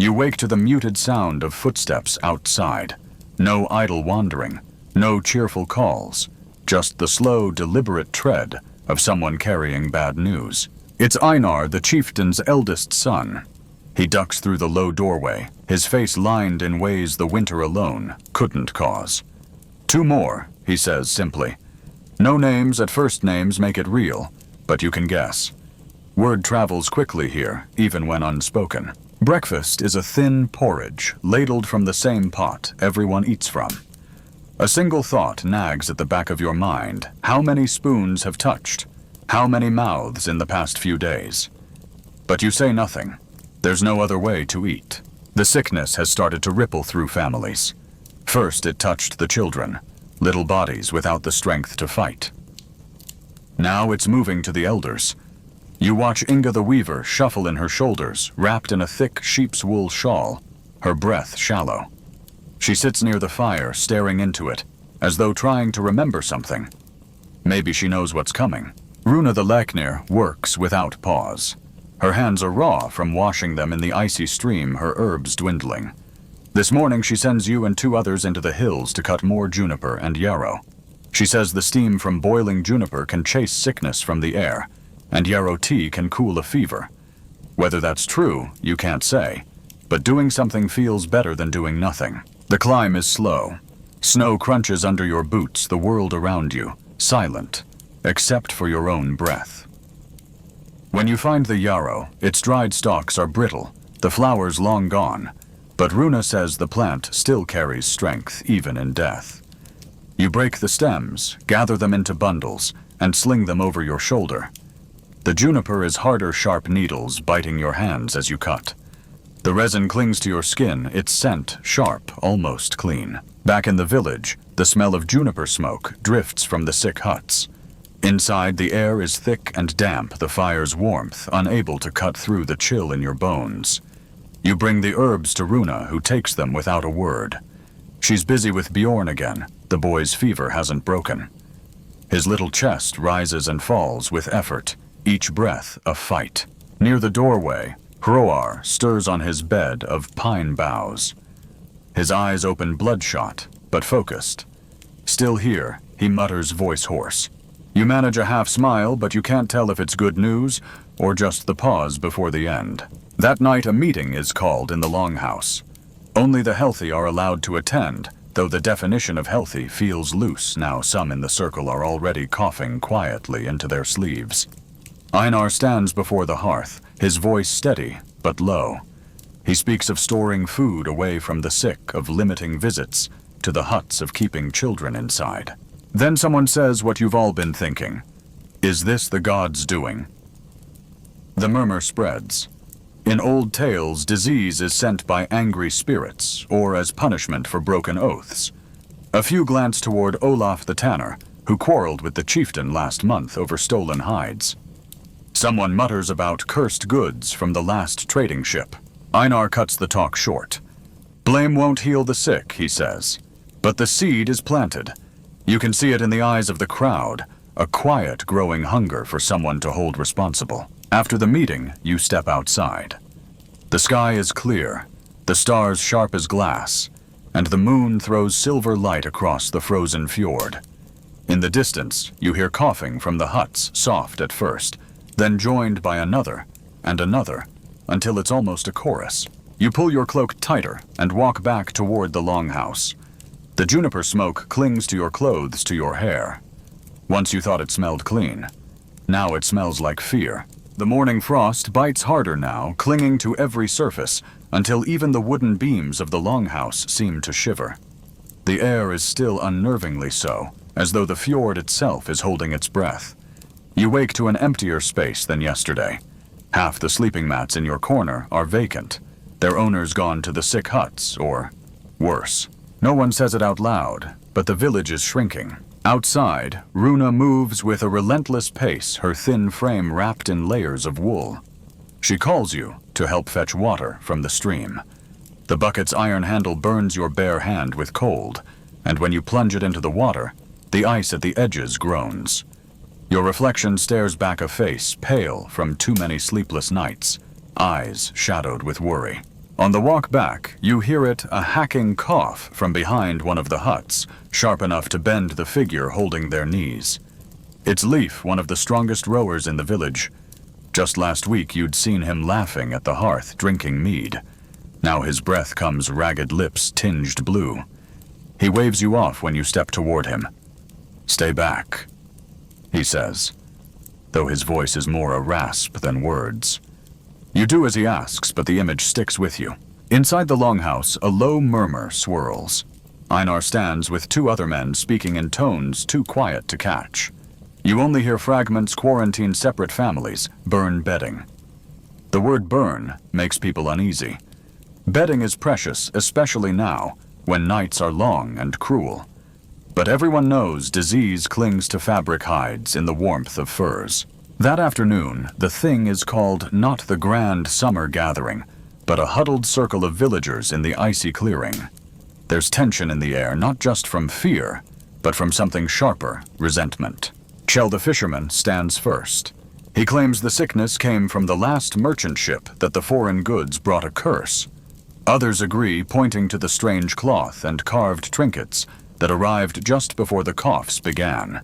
You wake to the muted sound of footsteps outside. No idle wandering, no cheerful calls, just the slow, deliberate tread of someone carrying bad news. It's Einar, the chieftain's eldest son. He ducks through the low doorway, his face lined in ways the winter alone couldn't cause. 2 more, he says simply. No names at first, names make it real, but you can guess. Word travels quickly here, even when unspoken. Breakfast is a thin porridge, ladled from the same pot everyone eats from. A single thought nags at the back of your mind. How many spoons have touched? How many mouths in the past few days? But you say nothing. There's no other way to eat. The sickness has started to ripple through families. First, it touched the children, little bodies without the strength to fight. Now it's moving to the elders. You watch Inga the weaver shuffle in her shoulders, wrapped in a thick sheep's wool shawl, her breath shallow. She sits near the fire, staring into it, as though trying to remember something. Maybe she knows what's coming. Runa the Leknir works without pause. Her hands are raw from washing them in the icy stream, her herbs dwindling. This morning she sends you and 2 others into the hills to cut more juniper and yarrow. She says the steam from boiling juniper can chase sickness from the air, and yarrow tea can cool a fever. Whether that's true, you can't say, but doing something feels better than doing nothing. The climb is slow. Snow crunches under your boots, the world around you, silent, except for your own breath. When you find the yarrow, its dried stalks are brittle, the flowers long gone, but Runa says the plant still carries strength, even in death. You break the stems, gather them into bundles, and sling them over your shoulder. The juniper is harder, sharp needles biting your hands as you cut. The resin clings to your skin, its scent sharp, almost clean. Back in the village, the smell of juniper smoke drifts from the sick huts. Inside, the air is thick and damp, the fire's warmth unable to cut through the chill in your bones. You bring the herbs to Runa, who takes them without a word. She's busy with Bjorn again. The boy's fever hasn't broken. His little chest rises and falls with effort, each breath a fight. Near the doorway, Hroar stirs on his bed of pine boughs. His eyes open bloodshot, but focused. Still here, he mutters, voice hoarse. You manage a half smile, but you can't tell if it's good news or just the pause before the end. That night, a meeting is called in the longhouse. Only the healthy are allowed to attend, though the definition of healthy feels loose now. Some in the circle are already coughing quietly into their sleeves. Einar stands before the hearth, his voice steady but low. He speaks of storing food away from the sick, of limiting visits to the huts, of keeping children inside. Then someone says what you've all been thinking. Is this the gods' doing? The murmur spreads. In old tales, disease is sent by angry spirits, or as punishment for broken oaths. A few glance toward Olaf the tanner, who quarreled with the chieftain last month over stolen hides. Someone mutters about cursed goods from the last trading ship. Einar cuts the talk short. Blame won't heal the sick, he says. But the seed is planted. You can see it in the eyes of the crowd, a quiet, growing hunger for someone to hold responsible. After the meeting, you step outside. The sky is clear, the stars sharp as glass, and the moon throws silver light across the frozen fjord. In the distance, you hear coughing from the huts, soft at first, then joined by another and another, until it's almost a chorus. You pull your cloak tighter and walk back toward the longhouse. The juniper smoke clings to your clothes, to your hair. Once you thought it smelled clean. Now it smells like fear. The morning frost bites harder now, clinging to every surface, until even the wooden beams of the longhouse seem to shiver. The air is still unnervingly so, as though the fjord itself is holding its breath. You wake to an emptier space than yesterday. Half the sleeping mats in your corner are vacant, their owners gone to the sick huts or Worse. No one says it out loud, but the village is shrinking. Outside, Runa moves with a relentless pace, her thin frame wrapped in layers of wool. She calls you to help fetch water from the stream. The bucket's iron handle burns your bare hand with cold, and when you plunge it into the water, the ice at the edges groans. Your reflection stares back a face pale from too many sleepless nights, eyes shadowed with worry. On the walk back, you hear a hacking cough from behind one of the huts, sharp enough to bend the figure holding their knees. It's Leaf, one of the strongest rowers in the village. Just last week you'd seen him laughing at the hearth, drinking mead. Now his breath comes ragged lips tinged blue. He waves you off when you step toward him. "Stay back," he says, though his voice is more a rasp than words. You do as he asks, but the image sticks with you. Inside the longhouse, a low murmur swirls. Einar stands with two other men speaking in tones too quiet to catch. You only hear fragments quarantine separate families, burn bedding. The word burn makes people uneasy. Bedding is precious, especially now, when nights are long and cruel. But everyone knows disease clings to fabric hides in the warmth of furs. That afternoon, the thing is called not the grand summer gathering, but a huddled circle of villagers in the icy clearing. There's tension in the air, not just from fear, but from something sharper, resentment. Kjell the fisherman stands first. He claims the sickness came from the last merchant ship, that the foreign goods brought a curse. Others agree, pointing to the strange cloth and carved trinkets that arrived just before the coughs began.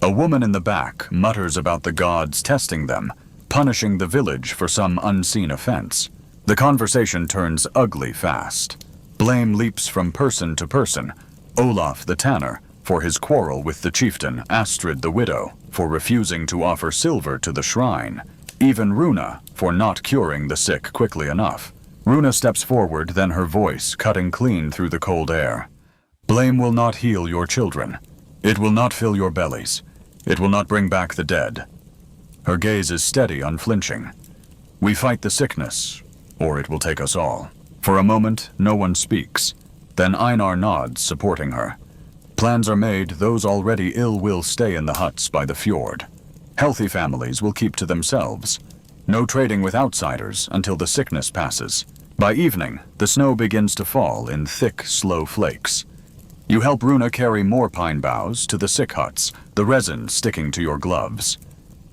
A woman in the back mutters about the gods testing them, punishing the village for some unseen offense. The conversation turns ugly fast. Blame leaps from person to person. Olaf the tanner for his quarrel with the chieftain, Astrid the widow for refusing to offer silver to the shrine, even Runa for not curing the sick quickly enough. Runa steps forward, then her voice cutting clean through the cold air. Blame will not heal your children. It will not fill your bellies. It will not bring back the dead. Her gaze is steady, unflinching. We fight the sickness, or it will take us all. For a moment, no one speaks. Then Einar nods, supporting her. Plans are made, those already ill will stay in the huts by the fjord. Healthy families will keep to themselves. No trading with outsiders until the sickness passes. By evening, the snow begins to fall in thick, slow flakes. You help Runa carry more pine boughs to the sick huts, the resin sticking to your gloves.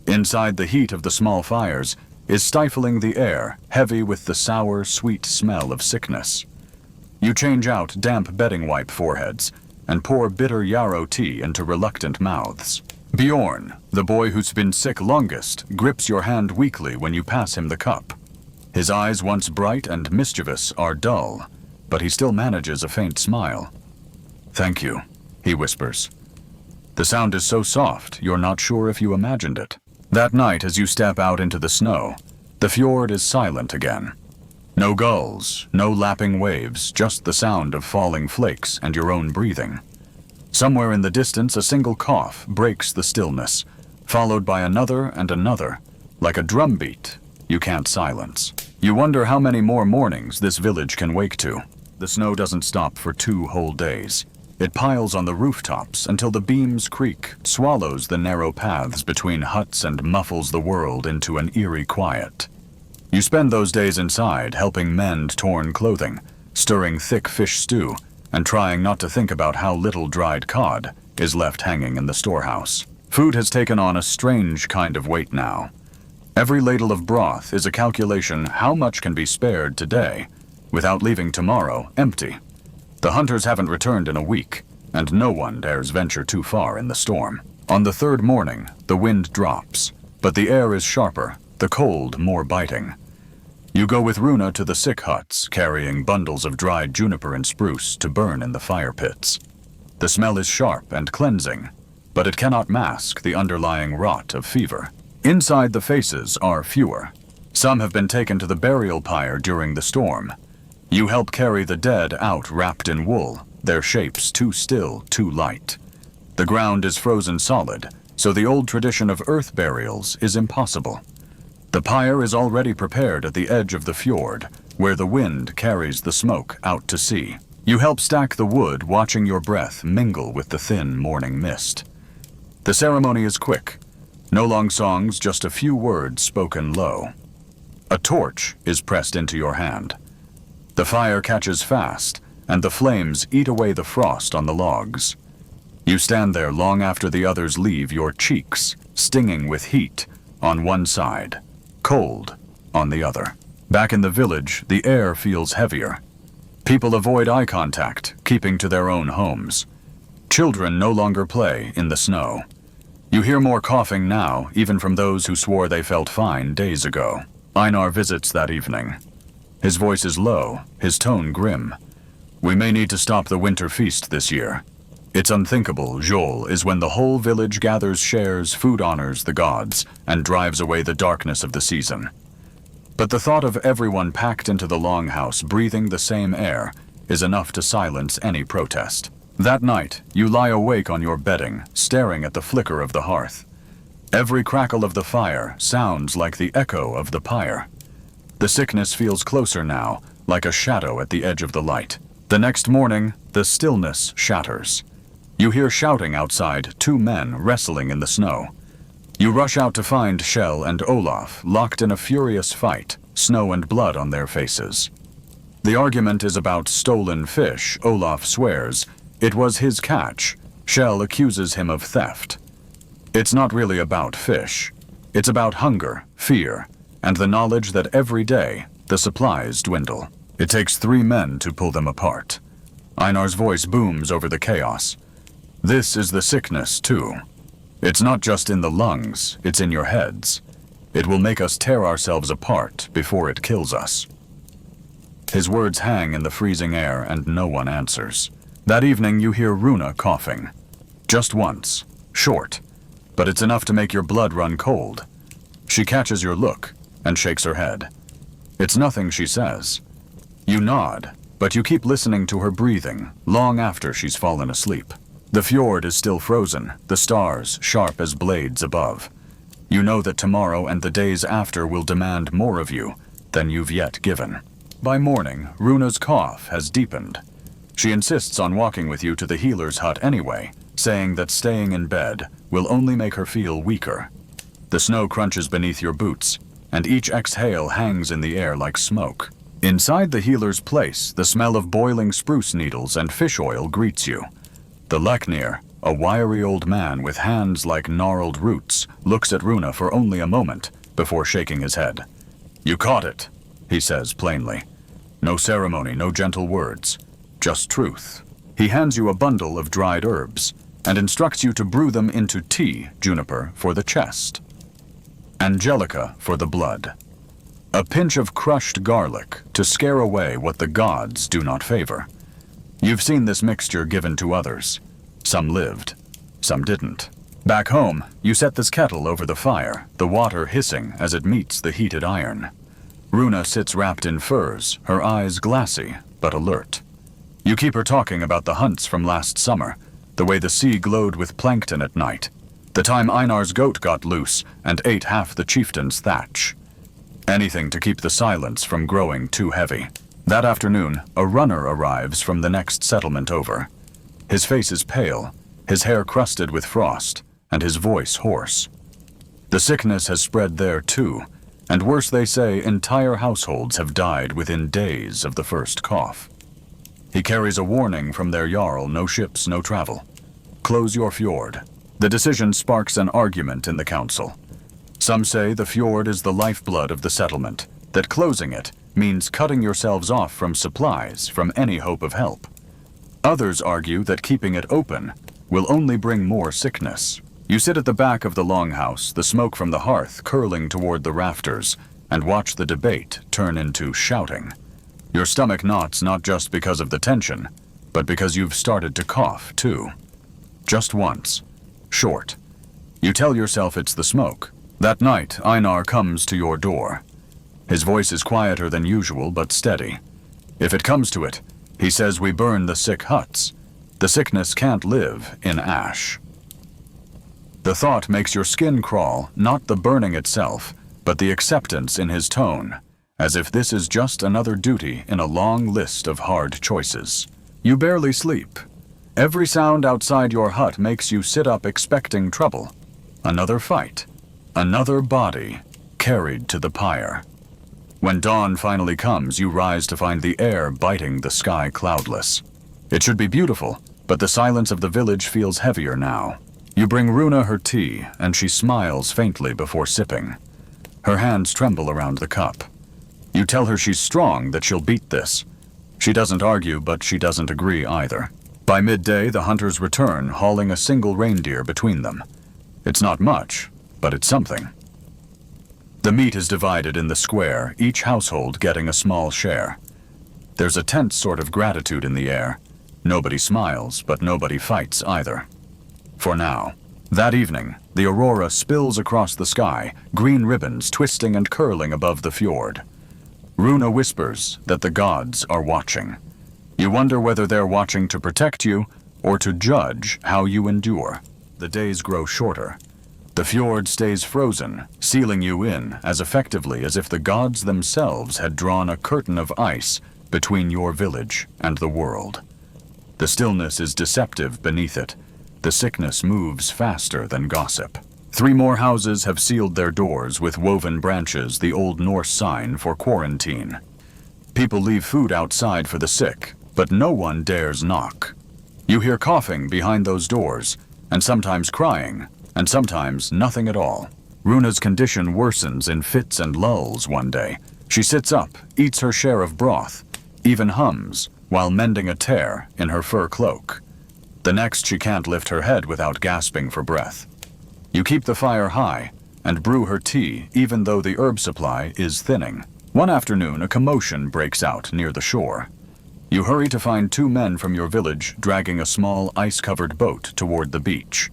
Inside, the heat of the small fires is stifling the air, heavy with the sour, sweet smell of sickness. You change out damp bedding wipe foreheads and pour bitter yarrow tea into reluctant mouths. Bjorn, the boy who's been sick longest, grips your hand weakly when you pass him the cup. His eyes, once bright and mischievous, are dull, but he still manages a faint smile. "Thank you," he whispers. The sound is so soft, you're not sure if you imagined it. That night, as you step out into the snow, the fjord is silent again. No gulls, no lapping waves, just the sound of falling flakes and your own breathing. Somewhere in the distance, a single cough breaks the stillness, followed by another and another, like a drumbeat you can't silence. You wonder how many more mornings this village can wake to. The snow doesn't stop for 2 whole days. It piles on the rooftops until the beams creak, swallows the narrow paths between huts and muffles the world into an eerie quiet. You spend those days inside helping mend torn clothing, stirring thick fish stew, and trying not to think about how little dried cod is left hanging in the storehouse. Food has taken on a strange kind of weight now. Every ladle of broth is a calculation how much can be spared today without leaving tomorrow empty. The hunters haven't returned in a week, and no one dares venture too far in the storm. On the 3rd morning, the wind drops, but the air is sharper, the cold more biting. You go with Runa to the sick huts, carrying bundles of dried juniper and spruce to burn in the fire pits. The smell is sharp and cleansing, but it cannot mask the underlying rot of fever. Inside, the faces are fewer. Some have been taken to the burial pyre during the storm. You help carry the dead out wrapped in wool, their shapes too still, too light. The ground is frozen solid, so the old tradition of earth burials is impossible. The pyre is already prepared at the edge of the fjord, where the wind carries the smoke out to sea. You help stack the wood, watching your breath mingle with the thin morning mist. The ceremony is quick. No long songs, just a few words spoken low. A torch is pressed into your hand. The fire catches fast, and the flames eat away the frost on the logs. You stand there long after the others leave, your cheeks stinging with heat on one side, cold on the other. Back in the village, the air feels heavier. People avoid eye contact, keeping to their own homes. Children no longer play in the snow. You hear more coughing now, even from those who swore they felt fine days ago. Einar visits that evening. His voice is low, his tone grim. We may need to stop the winter feast this year. It's unthinkable, Jol, is when the whole village gathers, shares, food honors the gods, and drives away the darkness of the season. But the thought of everyone packed into the longhouse, breathing the same air, is enough to silence any protest. That night, you lie awake on your bedding, staring at the flicker of the hearth. Every crackle of the fire sounds like the echo of the pyre. The sickness feels closer now, like a shadow at the edge of the light. The next morning, the stillness shatters. You hear shouting outside, two men wrestling in the snow. You rush out to find Shell and Olaf, locked in a furious fight, snow and blood on their faces. The argument is about stolen fish. Olaf swears it was his catch. Shell accuses him of theft. It's not really about fish. It's about hunger, fear, and the knowledge that every day the supplies dwindle. It takes 3 men to pull them apart. Einar's voice booms over the chaos. This is the sickness, too. It's not just in the lungs, it's in your heads. It will make us tear ourselves apart before it kills us. His words hang in the freezing air, and no one answers. That evening you hear Runa coughing. Just once. Short. But it's enough to make your blood run cold. She catches your look and shakes her head. It's nothing she says. You nod, but you keep listening to her breathing long after she's fallen asleep. The fjord is still frozen, the stars sharp as blades above. You know that tomorrow and the days after will demand more of you than you've yet given. By morning, Runa's cough has deepened. She insists on walking with you to the healer's hut anyway, saying that staying in bed will only make her feel weaker. The snow crunches beneath your boots, and each exhale hangs in the air like smoke. Inside the healer's place, the smell of boiling spruce needles and fish oil greets you. The Leknir, a wiry old man with hands like gnarled roots, looks at Runa for only a moment before shaking his head. You caught it, he says plainly. No ceremony, no gentle words, just truth. He hands you a bundle of dried herbs and instructs you to brew them into tea, juniper for the chest, angelica for the blood, a pinch of crushed garlic to scare away what the gods do not favor. You've seen this mixture given to others. Some lived, some didn't. Back home, you set this kettle over the fire, the water hissing as it meets the heated iron. Runa sits wrapped in furs, her eyes glassy but alert. You keep her talking about the hunts from last summer, the way the sea glowed with plankton at night, the time Einar's goat got loose and ate half the chieftain's thatch. Anything to keep the silence from growing too heavy. That afternoon, a runner arrives from the next settlement over. His face is pale, his hair crusted with frost, and his voice hoarse. The sickness has spread there too, and worse, they say, entire households have died within days of the first cough. He carries a warning from their jarl: no ships, no travel. Close your fjord. The decision sparks an argument in the council. Some say the fjord is the lifeblood of the settlement, that closing it means cutting yourselves off from supplies, from any hope of help. Others argue that keeping it open will only bring more sickness. You sit at the back of the longhouse, the smoke from the hearth curling toward the rafters, and watch the debate turn into shouting. Your stomach knots not just because of the tension, but because you've started to cough too. Just once. Short. You tell yourself it's the smoke. That night, Einar comes to your door. His voice is quieter than usual, but steady. If it comes to it, he says we burn the sick huts. The sickness can't live in ash. The thought makes your skin crawl, not the burning itself, but the acceptance in his tone, as if this is just another duty in a long list of hard choices. You barely sleep. Every sound outside your hut makes you sit up expecting trouble. Another fight. Another body carried to the pyre. When dawn finally comes, you rise to find the air biting the sky cloudless. It should be beautiful, but the silence of the village feels heavier now. You bring Runa her tea, and she smiles faintly before sipping. Her hands tremble around the cup. You tell her she's strong, that she'll beat this. She doesn't argue, but she doesn't agree either. By midday, the hunters return, hauling a single reindeer between them. It's not much, but it's something. The meat is divided in the square, each household getting a small share. There's a tense sort of gratitude in the air. Nobody smiles, but nobody fights either. For now. That evening, the aurora spills across the sky, green ribbons twisting and curling above the fjord. Runa whispers that the gods are watching. You wonder whether they're watching to protect you or to judge how you endure. The days grow shorter. The fjord stays frozen, sealing you in as effectively as if the gods themselves had drawn a curtain of ice between your village and the world. The stillness is deceptive beneath it. The sickness moves faster than gossip. 3 more houses have sealed their doors with woven branches, the Old Norse sign for quarantine. People leave food outside for the sick, but no one dares knock. You hear coughing behind those doors, and sometimes crying, and sometimes nothing at all. Runa's condition worsens in fits and lulls one day. She sits up, eats her share of broth, even hums while mending a tear in her fur cloak. The next, she can't lift her head without gasping for breath. You keep the fire high and brew her tea even though the herb supply is thinning. One afternoon, a commotion breaks out near the shore. You hurry to find 2 men from your village dragging a small ice-covered boat toward the beach.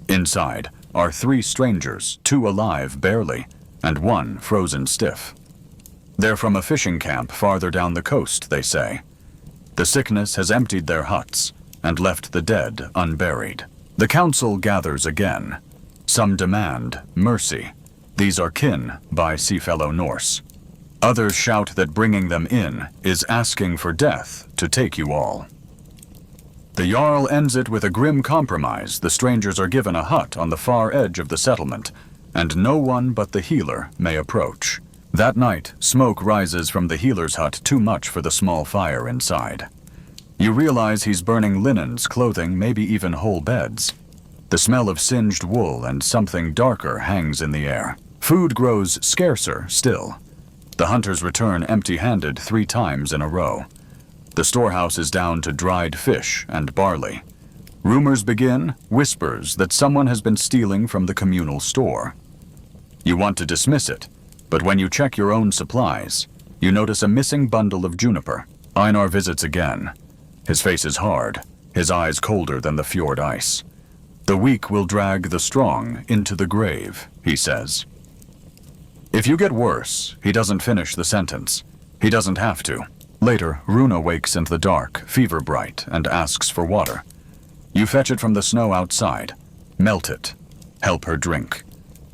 Inside are 3 strangers, 2 alive barely, and 1 frozen stiff. They're from a fishing camp farther down the coast, they say. The sickness has emptied their huts and left the dead unburied. The council gathers again. Some demand mercy. These are kin by Seafellow Norse. Others shout that bringing them in is asking for death to take you all. The Jarl ends it with a grim compromise. The strangers are given a hut on the far edge of the settlement, and no one but the healer may approach. That night, smoke rises from the healer's hut, too much for the small fire inside. You realize he's burning linens, clothing, maybe even whole beds. The smell of singed wool and something darker hangs in the air. Food grows scarcer still. The hunters return empty-handed 3 times in a row. The storehouse is down to dried fish and barley. Rumors begin, whispers that someone has been stealing from the communal store. You want to dismiss it, but when you check your own supplies, you notice a missing bundle of juniper. Einar visits again. His face is hard, his eyes colder than the fjord ice. The weak will drag the strong into the grave, he says. If you get worse, he doesn't finish the sentence. He doesn't have to. Later, Runa wakes in the dark, fever bright, and asks for water. You fetch it from the snow outside, melt it, help her drink.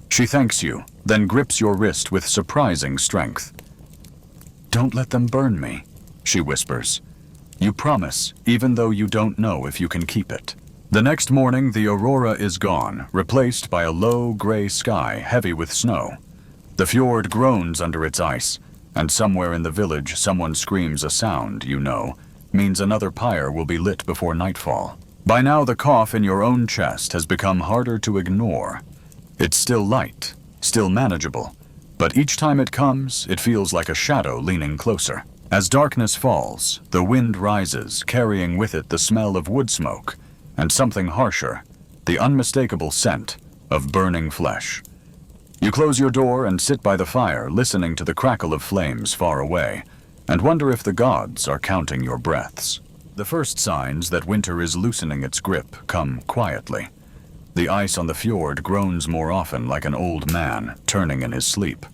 She thanks you, then grips your wrist with surprising strength. "Don't let them burn me," she whispers. You promise, even though you don't know if you can keep it. The next morning, the aurora is gone, replaced by a low, gray sky heavy with snow. The fjord groans under its ice, and somewhere in the village someone screams a sound, you know, means another pyre will be lit before nightfall. By now, the cough in your own chest has become harder to ignore. It's still light, still manageable, but each time it comes, it feels like a shadow leaning closer. As darkness falls, the wind rises, carrying with it the smell of wood smoke, and something harsher, the unmistakable scent of burning flesh. You close your door and sit by the fire, listening to the crackle of flames far away, and wonder if the gods are counting your breaths. The first signs that winter is loosening its grip come quietly. The ice on the fjord groans more often, like an old man turning in his sleep.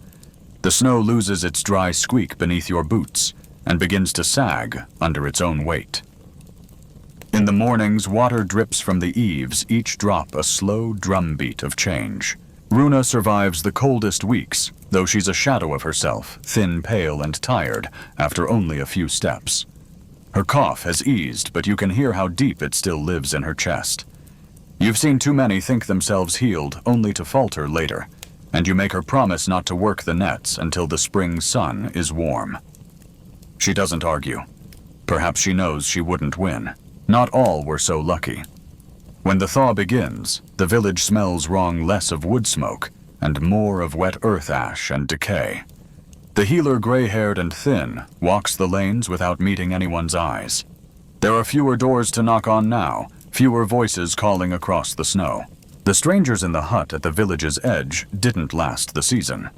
The snow loses its dry squeak beneath your boots and begins to sag under its own weight. In the mornings, water drips from the eaves, each drop a slow drumbeat of change. Runa survives the coldest weeks, though she's a shadow of herself, thin, pale, and tired, after only a few steps. Her cough has eased, but you can hear how deep it still lives in her chest. You've seen too many think themselves healed only to falter later, and you make her promise not to work the nets until the spring sun is warm. She doesn't argue. Perhaps she knows she wouldn't win. Not all were so lucky. When the thaw begins, the village smells wrong less of wood smoke and more of wet earth ash and decay. The healer, gray-haired and thin, walks the lanes without meeting anyone's eyes. There are fewer doors to knock on now, fewer voices calling across the snow. The strangers in the hut at the village's edge didn't last the season.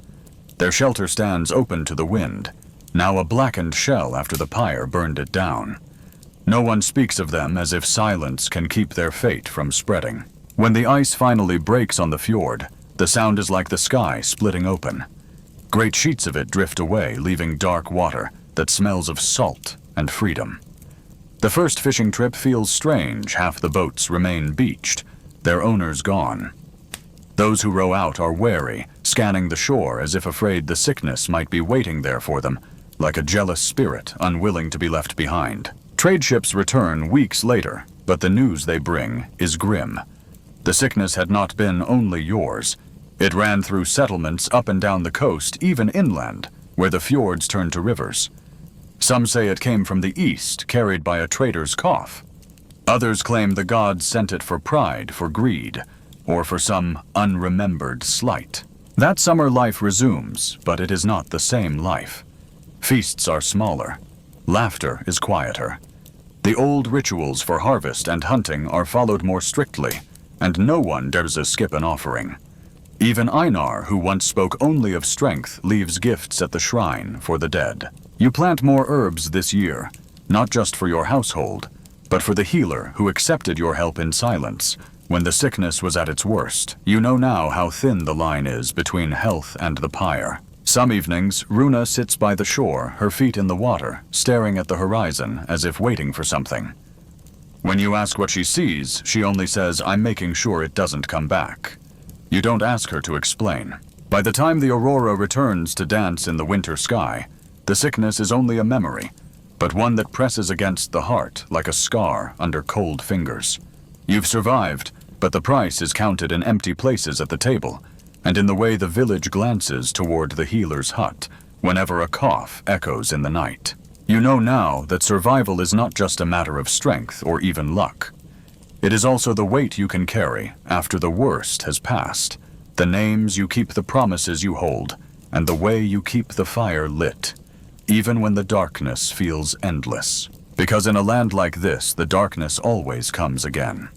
Their shelter stands open to the wind, now a blackened shell after the pyre burned it down. No one speaks of them as if silence can keep their fate from spreading. When the ice finally breaks on the fjord, the sound is like the sky splitting open. Great sheets of it drift away, leaving dark water that smells of salt and freedom. The first fishing trip feels strange. Half the boats remain beached, their owners gone. Those who row out are wary, scanning the shore as if afraid the sickness might be waiting there for them, like a jealous spirit unwilling to be left behind. Trade ships return weeks later, but the news they bring is grim. The sickness had not been only yours. It ran through settlements up and down the coast, even inland, where the fjords turn to rivers. Some say it came from the east, carried by a trader's cough. Others claim the gods sent it for pride, for greed, or for some unremembered slight. That summer life resumes, but it is not the same life. Feasts are smaller. Laughter is quieter. The old rituals for harvest and hunting are followed more strictly, and no one dares to skip an offering. Even Einar, who once spoke only of strength, leaves gifts at the shrine for the dead. You plant more herbs this year, not just for your household, but for the healer who accepted your help in silence when the sickness was at its worst. You know now how thin the line is between health and the pyre. Some evenings, Runa sits by the shore, her feet in the water, staring at the horizon as if waiting for something. When you ask what she sees, she only says, "I'm making sure it doesn't come back." You don't ask her to explain. By the time the aurora returns to dance in the winter sky, the sickness is only a memory, but one that presses against the heart like a scar under cold fingers. You've survived, but the price is counted in empty places at the table, and in the way the village glances toward the healer's hut whenever a cough echoes in the night. You know now that survival is not just a matter of strength or even luck. It is also the weight you can carry after the worst has passed, the names you keep, the promises you hold, and the way you keep the fire lit, even when the darkness feels endless. Because in a land like this, the darkness always comes again.